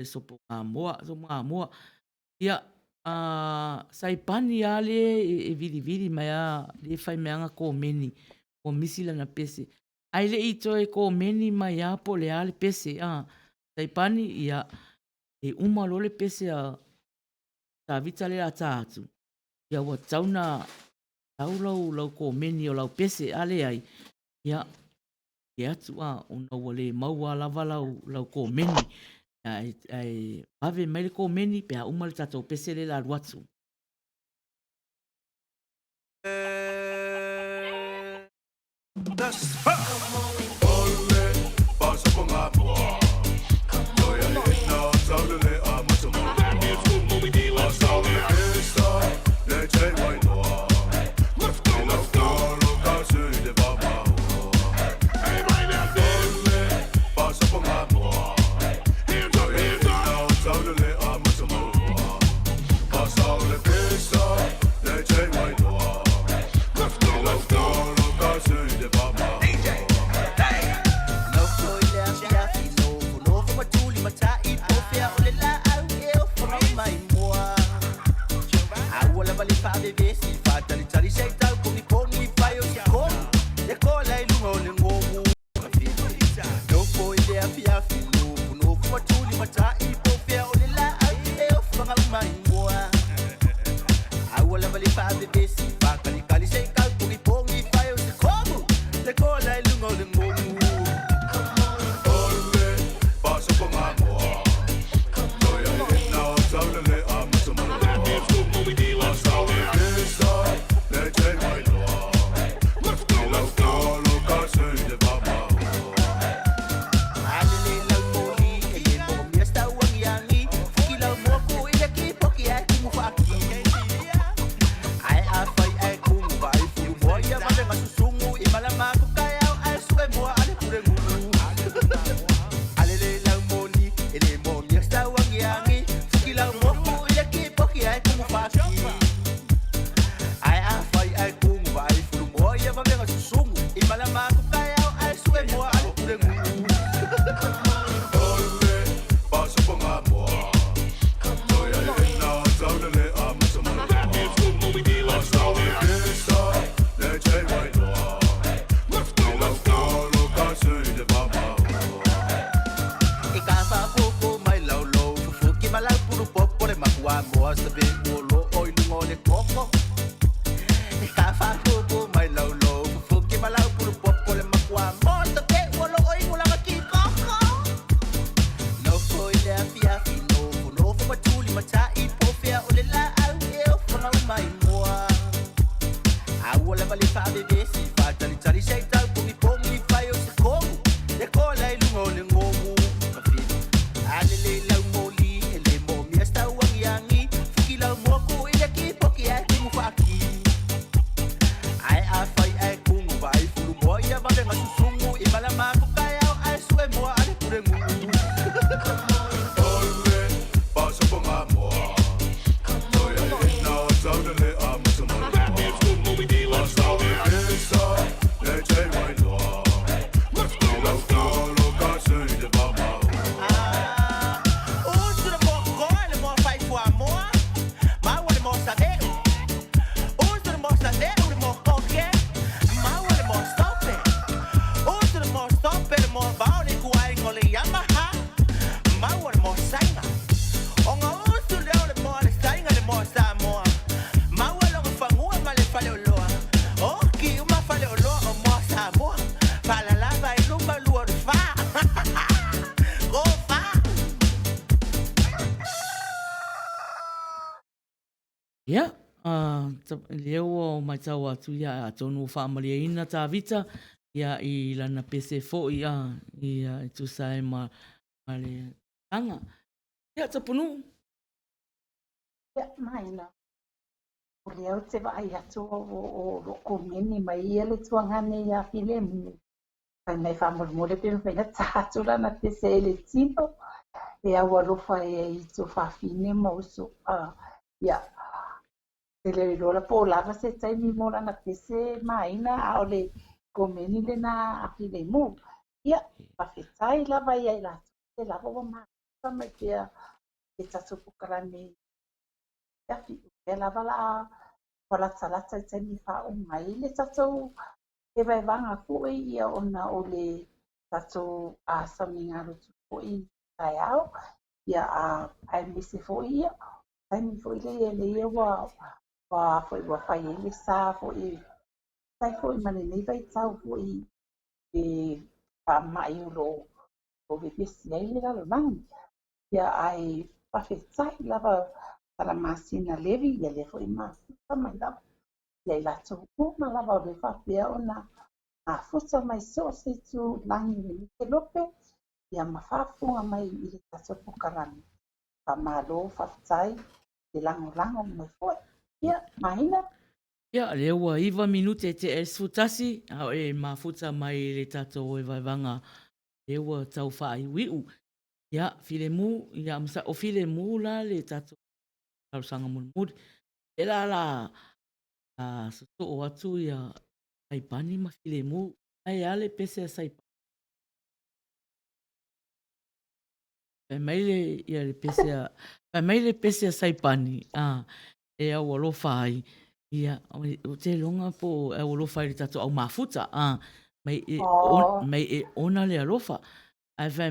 sopo ngā moa. Ia, saipani ale e viri mai le whai meanga ko meni. O misi lana pese. Ai le ito e ko meni mai a po le ale pese. Taipani ia e uma lo le pese a tā vita le a tā atu. Ia ua tauna lau ko meni o lau pese ale ai. Ia e atu una ua le maua lava lau ko meni. Ai ave mai le ko meni pe a uma le tatou pese le la ruatu. Ole, pasa con amor. Voy a leer, sáblele a mucho más. Pasa de fiesta, de chema y noa. Y los toros casi de baba. Ole, pasa con amor. Voy a leer, sáblele a mucho más. Pasa de fiesta, de chema y noa. Y los toros casi de baba. sa be olo oi lungo le koko e ka fa ko mai lau lo fu ki malau pu popo le makwa mo sa be olo oi ngula ki koko no foi le afia fino no fu matuli matai po fia ole la au e fu na mai moa a wala vale fa bebe si fa tali tali sei tal po mi fai o se komu le kola i lungo le ngomu alele la moli ele mo mi esta wangiangi fikila mo ko ile ki poki ai ku faki ai a fai ai ku vai furu mo ia va de masusungu e mala ma ku kai ai sue mo ale pure mu ole pasa por amor oye no saudale amo mo basta esa le chai mai no lo caso de baba Ia, leo o mai tau atu ia a tonu whaamalia ina tā vita, ia i lana pese fo ia i tu sae ma le tanga. Ia, Tapunu'u. Ia, Maina. O leo te vai atu o loko meni mai ia le tuangane ia file mu. Pai mai whaamole pe me na tātu lana pese le tino. E awa rofa e i tu whawhine mauso. Ia, te le rola po lava se taimi mo lana pese Maina a o le komeni le na api le mu. Ia, pawhetai lava ia i latu. Te lava wa maa mai pia e tatu pukarani. Ia fi e lava la wala talata i taimi wha o mai le tatu e vai vanga fue ia ona o le tatu a samingaru tu fue tai au. Ia a ai misi fue ia. Taimi fue le ia wa foi wa fai le sa foi sai foi mane nei vai tau foi e pa mai lo o ve pesi ai le la mang ia ai pa fesai lava para masina levi ia le foi ma mai la ia la tu ma lava le fa pia ona a fusa mai so se tu langi ni ke lope ia ma fa funga mai i le taso pokarani pa malo fa sai le lango mai foi ia Maina. Ia, leo ua 2 minute te esfutasi, au e mafuta mai le tato e vaivanga, leo ua tau whaai wiu. Ia, filemu, ia msa o filemu la le tato, tau sanga mulmud. E la sato o atu ia saipani ma filemu, ai ale pese a saipani. Pai mai le pese a saipani, e au alofa ai. Ia, o te longa po e alofa i tato au mafuta, mai e ona le alofa. Ai fai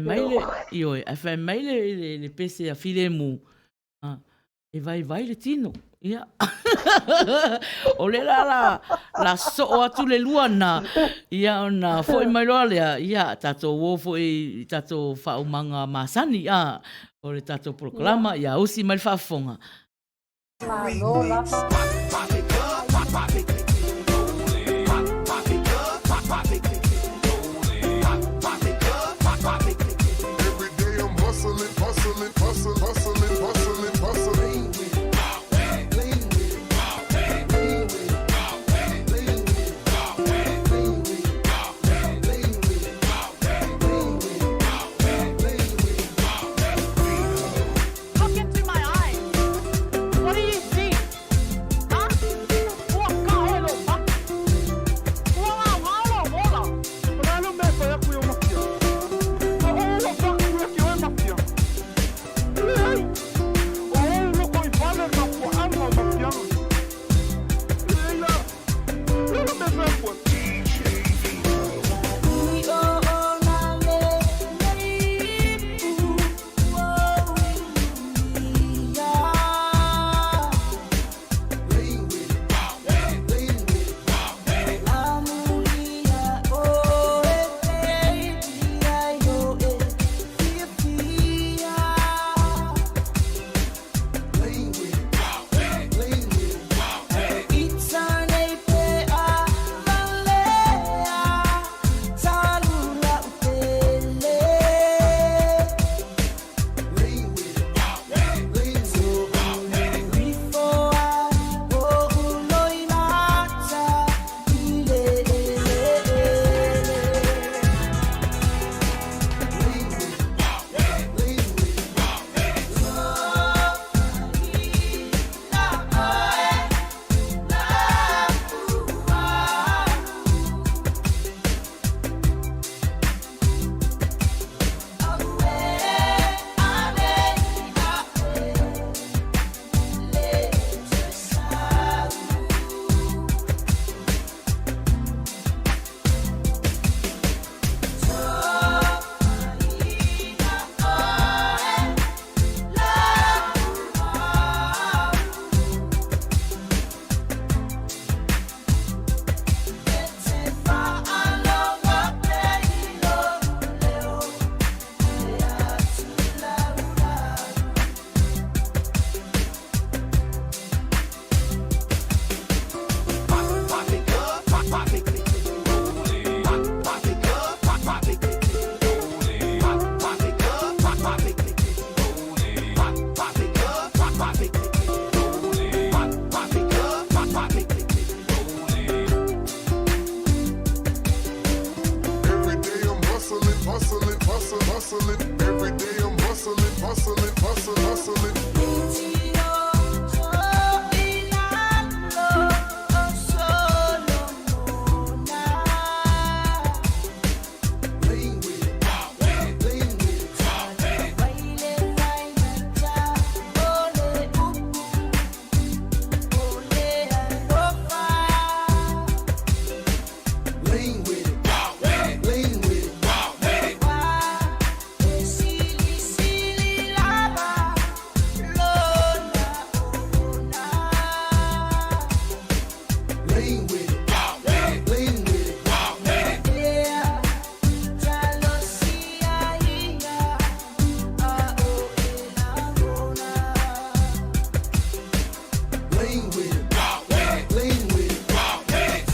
mai le pese a filemu. E vai le tino. Ia. O le la so atu le luana. Ia ona foi mai loa lea. Ia, tato wofo i tato whaumanga masani. O le tato proklama. Ia, usi mai whafonga. lean with it, walk with it, lean with it, walk with it.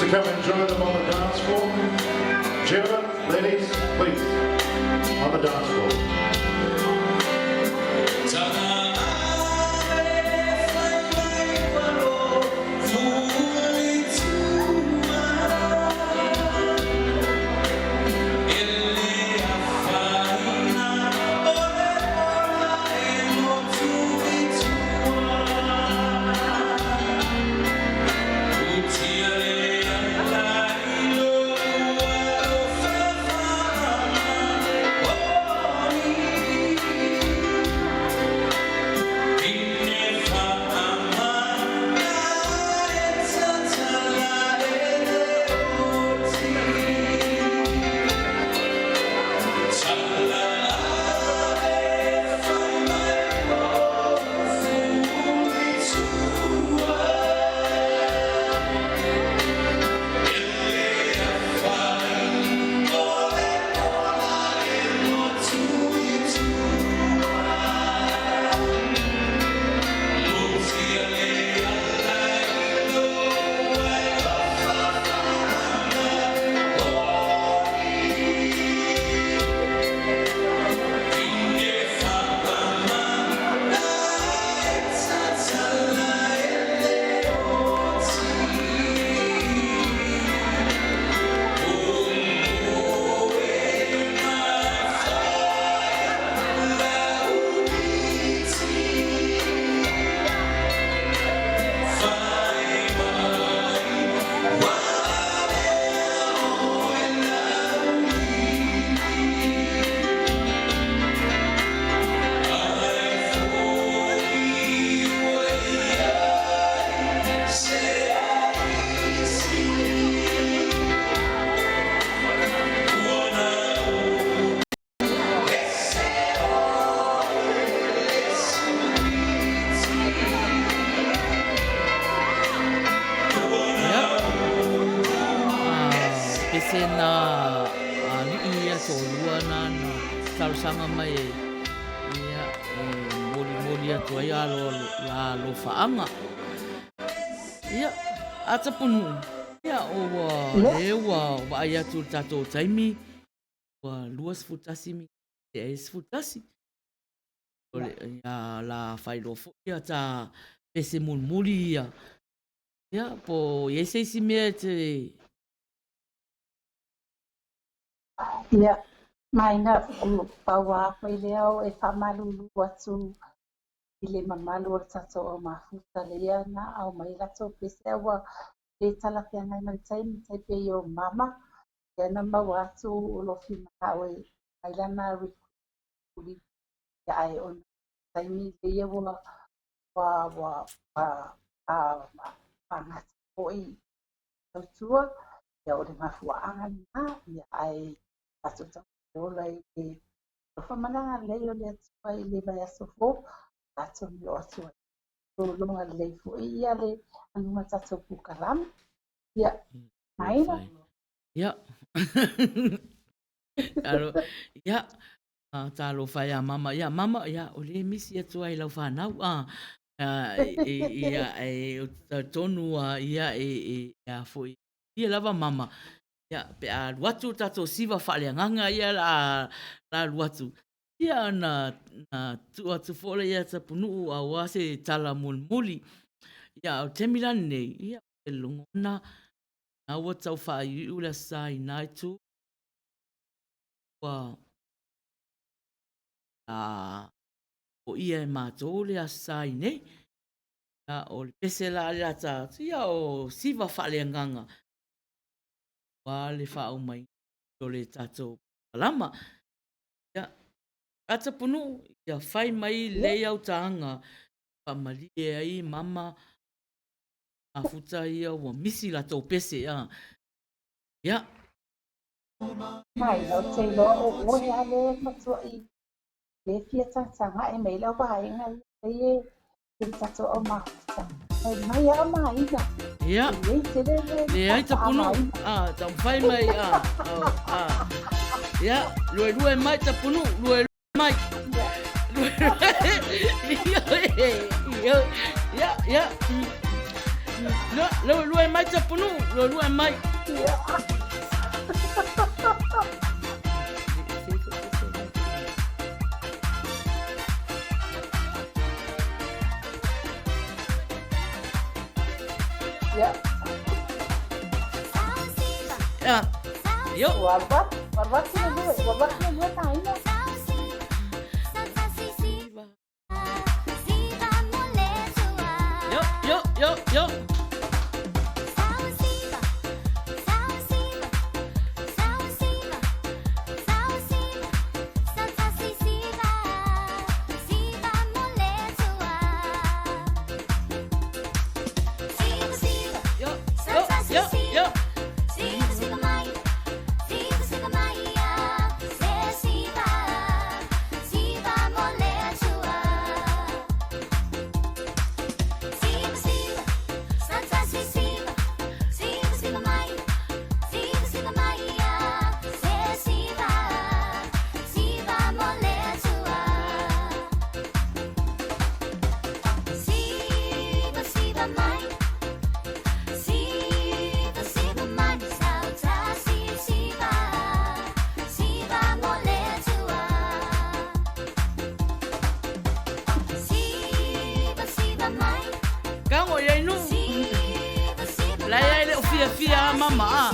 to come enjoy them on the dance floor. Gentlemen, ladies, please, on the dance floor. sanga mai e. Ia, mori atu ai alo la lo faanga. Ia, a Tapunu'u. Ia, o wa ai atu tatou taimi. Wa luas futasi mi. E es futasi. Ole, ia la whailofo. Ia ta pese mulmuli ia. Ia, po ieseisi mea te... Ia, Maina, paua koe leo e whamalulu atu i le mamalu o tatou o mafuta le ia na au mai latou pese aua le talaki anai mai taimi taipe i o mama ia na mau atu o lofi mana o e ailana rikuri ia ai o taimi le ia wa pangata o i tautua ia o le mafuaaga na ia ai tatou taola i le whamanaga lei o le atua i le vai aso fo tatou mi o atua longa lei fo ia le anuma tatou pukalama ia Maina. Ia. Alo, ia. Talo whai a mama. Ia, mama, ia, o le misi atu ai lau whanau. Ia, tonu ia a fo ia lava mama. Ia, pe a luatu tatou siva whaleanganga ia la luatu. Ia na atu fole ia Tapunu'u a wase tala mulmuli. Ia, o temilani nei. Ia, e longona. Na ua tau whai ula sai nai tu. Wa o ia e mātou le a sai nei. Ia, o le pese la le ata. Ia, o siva whaleanganga. Wa le whao mai. O le tatou palama. Ia, a Tapunu'u. Ia, whai mai le au taanga. Pamali e ai mama. A futa ia wa misi la tau pese. Ia. Mai o te loa o ohe ale matua i le fia tatanga e mai lau wahainga i e tatou o mafuta. Mai a maina. Ia. Le ai Tapunu'u. Tau whai mai. Ia. Lue mai Tapunu'u. Lue mai. Ia. Lue mai Tapunu'u. Lue mai. Yo. Warbat kena dua taina. Yo. Fia mama.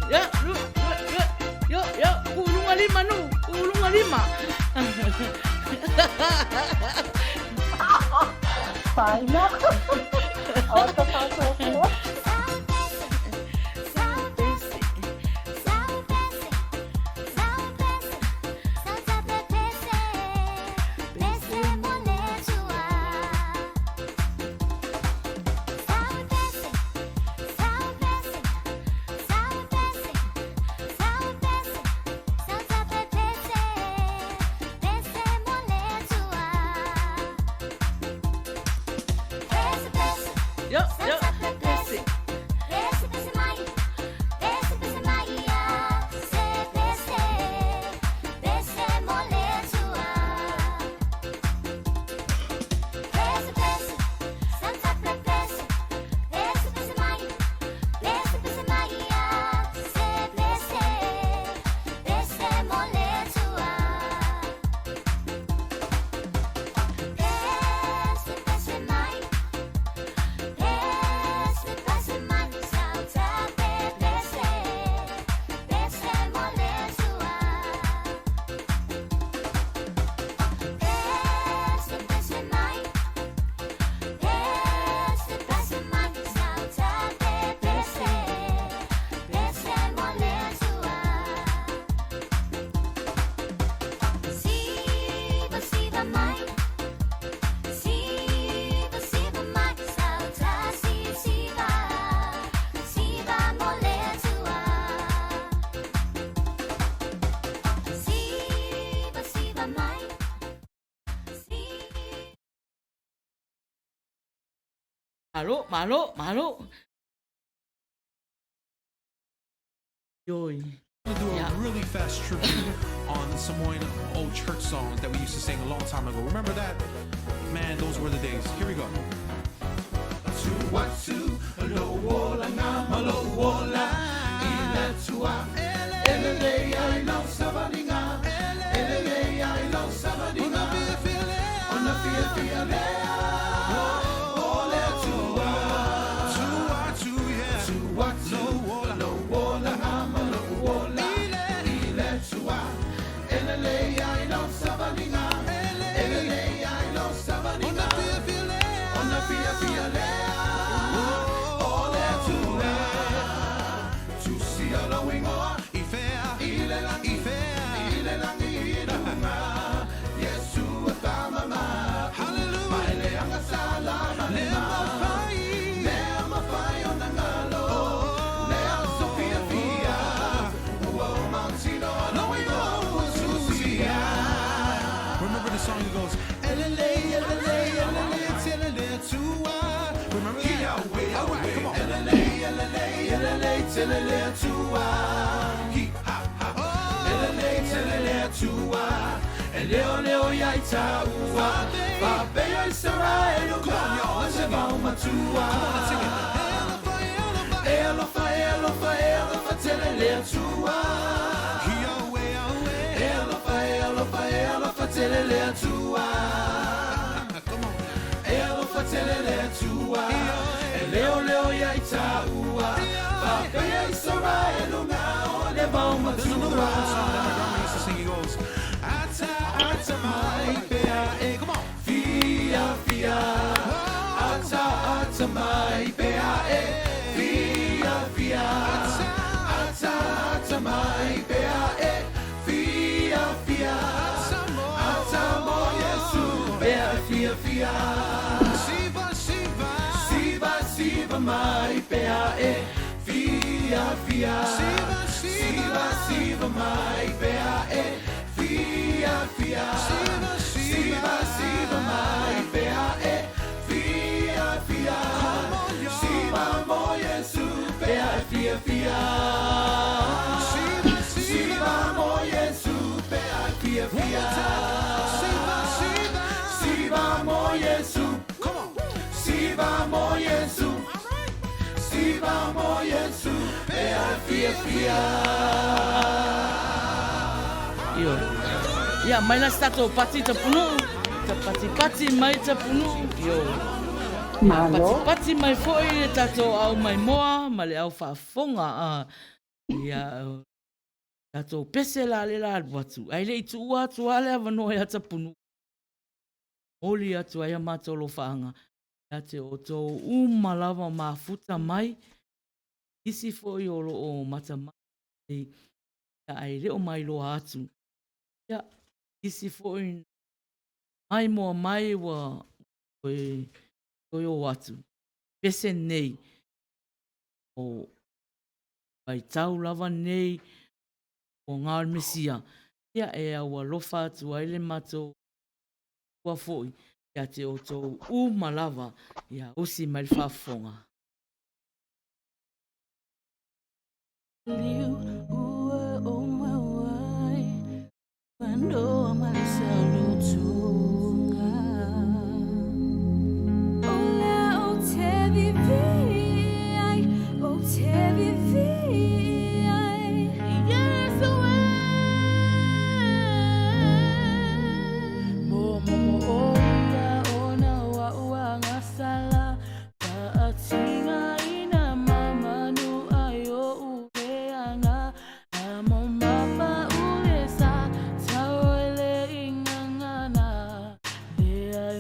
Ya, ulunga lima. Paina. Auto paso. Malo. Yoi. I'm gonna do a really fast tribute on some more old church songs that we used to sing a long time ago. Remember that? Man, those were the days. Here we go. Tuwatu, lo wola na malo wola, ila tua, elele I love sabaninga, elele I love sabaninga, ona fia lea, ole tua, tuwatu yeah, tuwatu, lo wola na malo wola, ila tua, elele I love sabaninga, elele I love sabaninga, ona fia lea. Remember the song that goes, elele, telele, tua. Remember that? All right, come on. Elele, telele, tua. Elele, tua. Leo, yaita, ua. Babea, Israel, come on, y'all. Let's sing it. Elofa, telele, tua. Telele tua, elofa telele tua, leo yaita ua, babea Israel unga ole bauma tua. There's another old song that my grandma used to sing. He goes, ata mai pea, come on, fia, ata mai pea, fia, ata mai pea, fia. Fia, siva mai pea fia, siva mai pea fia, siva mai pea fia, siva mo Yesu pea fia, siva mo Yesu pea fia. Siva mo Yesu, come on. Siva mo Yesu, Siva mo Yesu, fia. Io. Ia, Maina stato pati Tapunu'u. Pati mai Tapunu'u. Io. Malo. Pati mai foi e tato au mai moa, ma le au whaafonga. Ia, tato pese la le la watu. Ai le itu atu ale avano e Tapunu'u. Oli atu ai amatolo whaanga. Ia te o tō umalawa mafuta mai. Isi foi o lo o mata mai. Ia ai reo mai lo atu. Ia, isi foi mai moa mai wa koe o atu. Pese nei. O vai tau lava nei. O ngā mesia. Ia e aua lofa atu ai le mato. Ua foi, ia te o tō umalawa, ia usi mai le whaafonga. Liu ua o mawai, wano malisa lutunga. Ola o te viviai, yes away. Momo ola ona wa ua ngasala, paatinga ina mama nu ayo ureanga, amo mapa uresa tawele ingangana, lea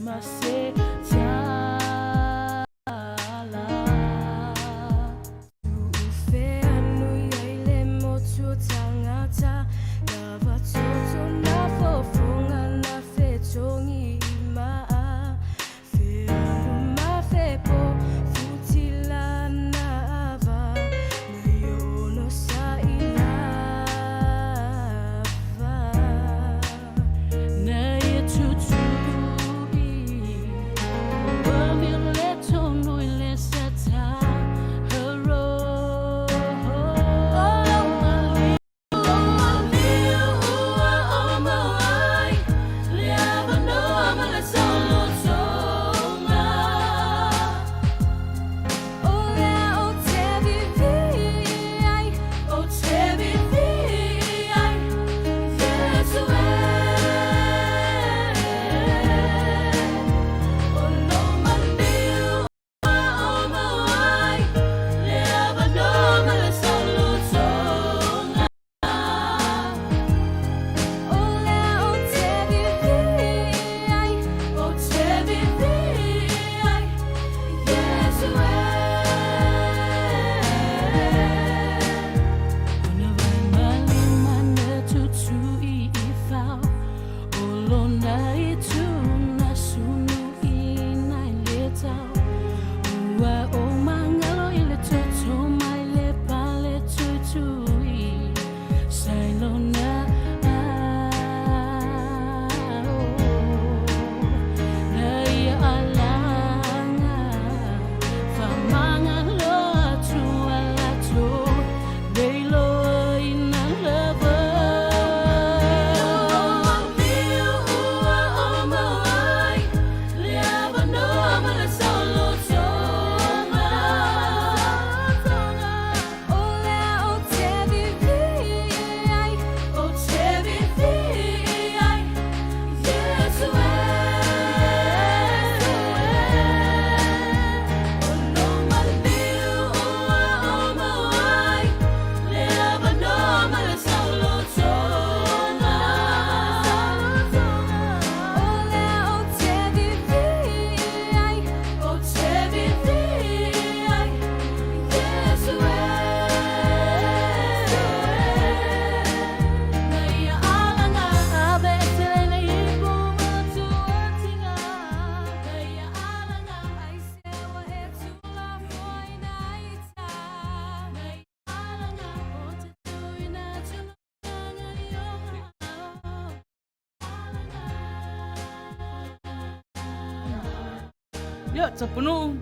Ia, Tapunu'u.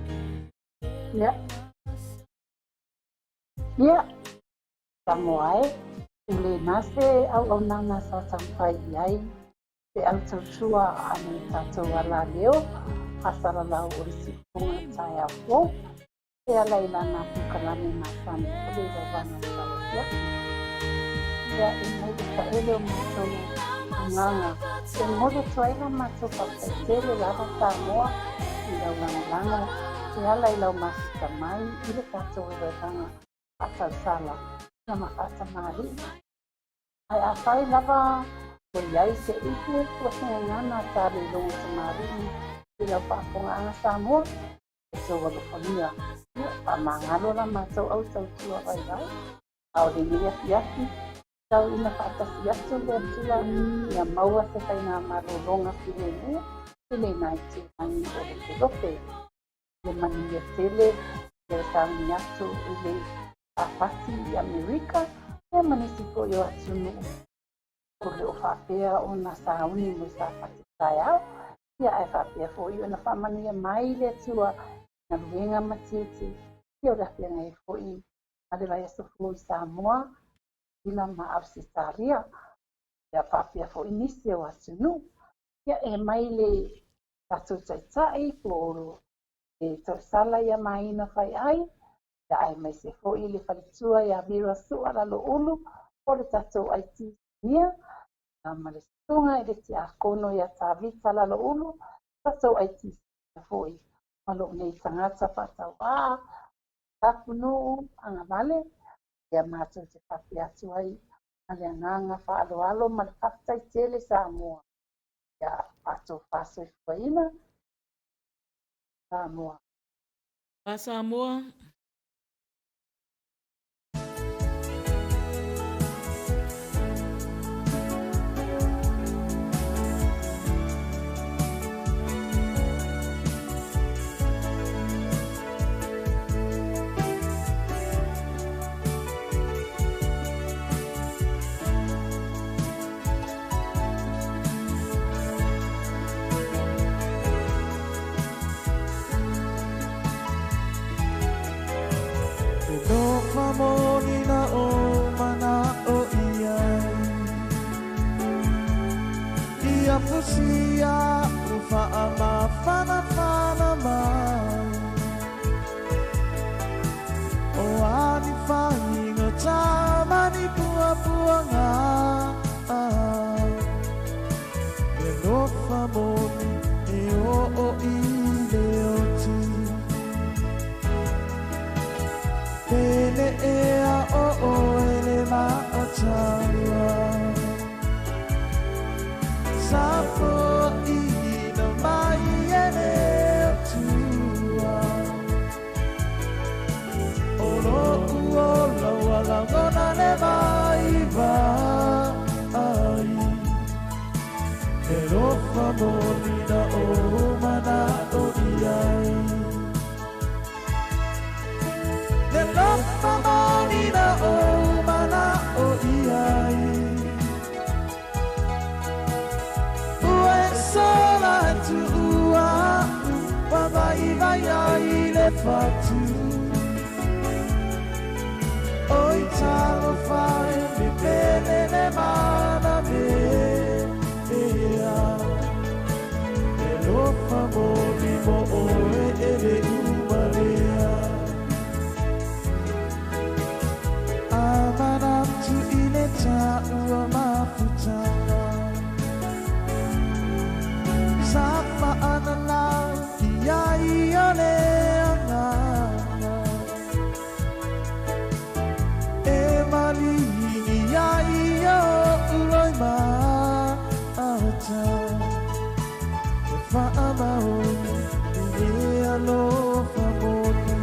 Ia. Ia. Samoa e. Ule nase au nanga sa Faiai. Te au tautua ane tātou ala leo. Hasara lau o risi punga tai au fo. Te ala ilana pukalame na sani. Ule ravana sa ia. Ia e mai ka ele o mātou nganga. Te moro tuaila mātou papetele lava Samoa. I lau langa. Te ala i lau masika mai. Ile tātou e ravana atau sala. Nama kata mari. Ai a whai lava ko iai se iku ko se ngana tari longo te mari. I lau paponga anga Samoa. E so walofonia. A mangalo la mātou au tau tua vai lau. Au de mea fiaki. Tau ina whaatasi atu lea tua. Ia maua te kai ngā marolonga whire lea. Tele nai te mangi o te lope. Le mani tele. Le sami atu ile a pati i Amerika. E manisi ko yo atunu. O le o whapea o na sauni mo sa pati tai au. Ia e whapea fo i o na whamani mai le tua. Na ruenga matiti. Ia o rapia ngai fo i. Ale vai aso fo i Samoa. Ila ma Australia. Ia whapea fo i nisi o atunu. Ia e mai le tatu taitai ko oro. E tau sala ia Maina Faiai. Ia ai mai se fo i le whalitua ia vira sua lalo ulu. O le tatou aiti nia. Na malesunga e le te akono ia tawita lalo ulu. Tatou aiti fo i. Malo nei tangata patau a. Tapunu'u Agavale. Ia mātou te whapi atu ai. Ale anganga whaaloalo ma le whaktai tele Samoa. Ia mātou whaso i whaina. Samoa. Pa Samoa. Monina o mana o iai Ia pusia ufa ama fana mai O ani whainga tamani pua ngā E nofa moni e o i leo ti Ele ea o ele maatawa Sapo ina mai ele atua Olo uola wala ngona le maiva ai E rofa monina o mana o iai Le lofa monina o mana o iai Ue sola tu ua Wawai ai le fatu Oi talo fai mi pene ne mana me Ea Le lofa monina o ele umarea Amanatu ile ta'ua mafutanga Sama analau Iai ole angana E malihi iai o uloi maata E whaamaoni I alofa moni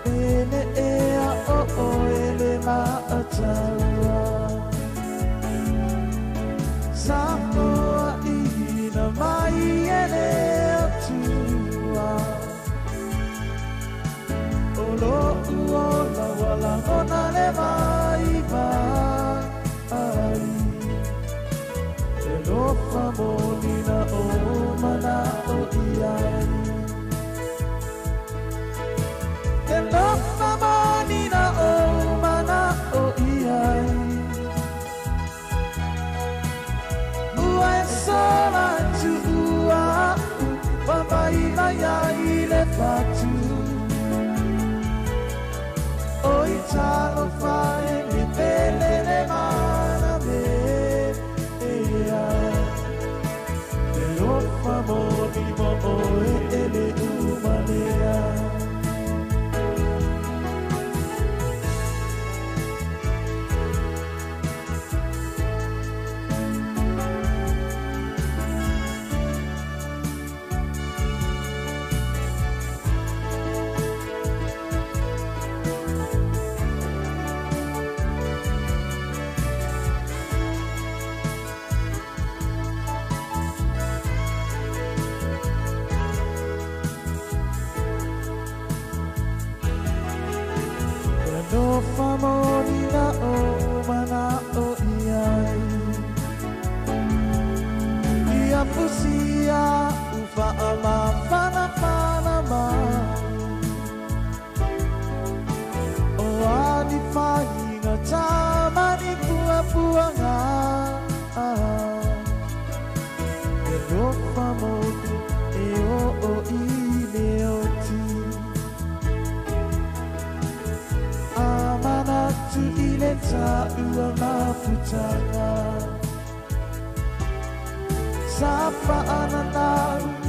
Ele ea o ele maatawa Samoa ina mai ele atua Olo uola wala ngona le maiva ai E lofa monina o mana no famoni na o mana o iai ia pusia ufa ama fana fana ma o ani fainga tamani pua pua nga e no famoni e o i leo ti Amanatu ileta ua maputanga Sapa anana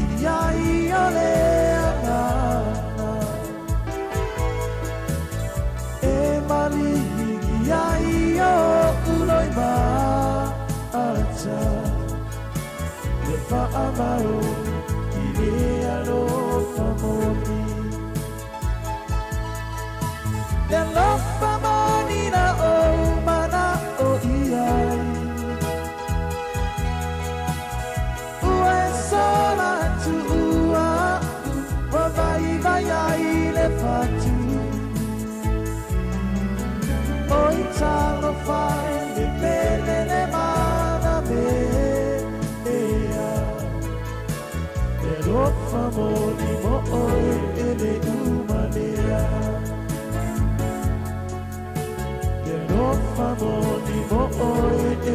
iai ole angana E mali iai o unoi maata Le whaamau i lea no whamoni Le lofa manina o mana o iai Ue sola tu ua Wa vai vai ai le patu Oi talo fai le pele le mana me ea Le lofa moni mo oi e le umanea No famoni mo oe e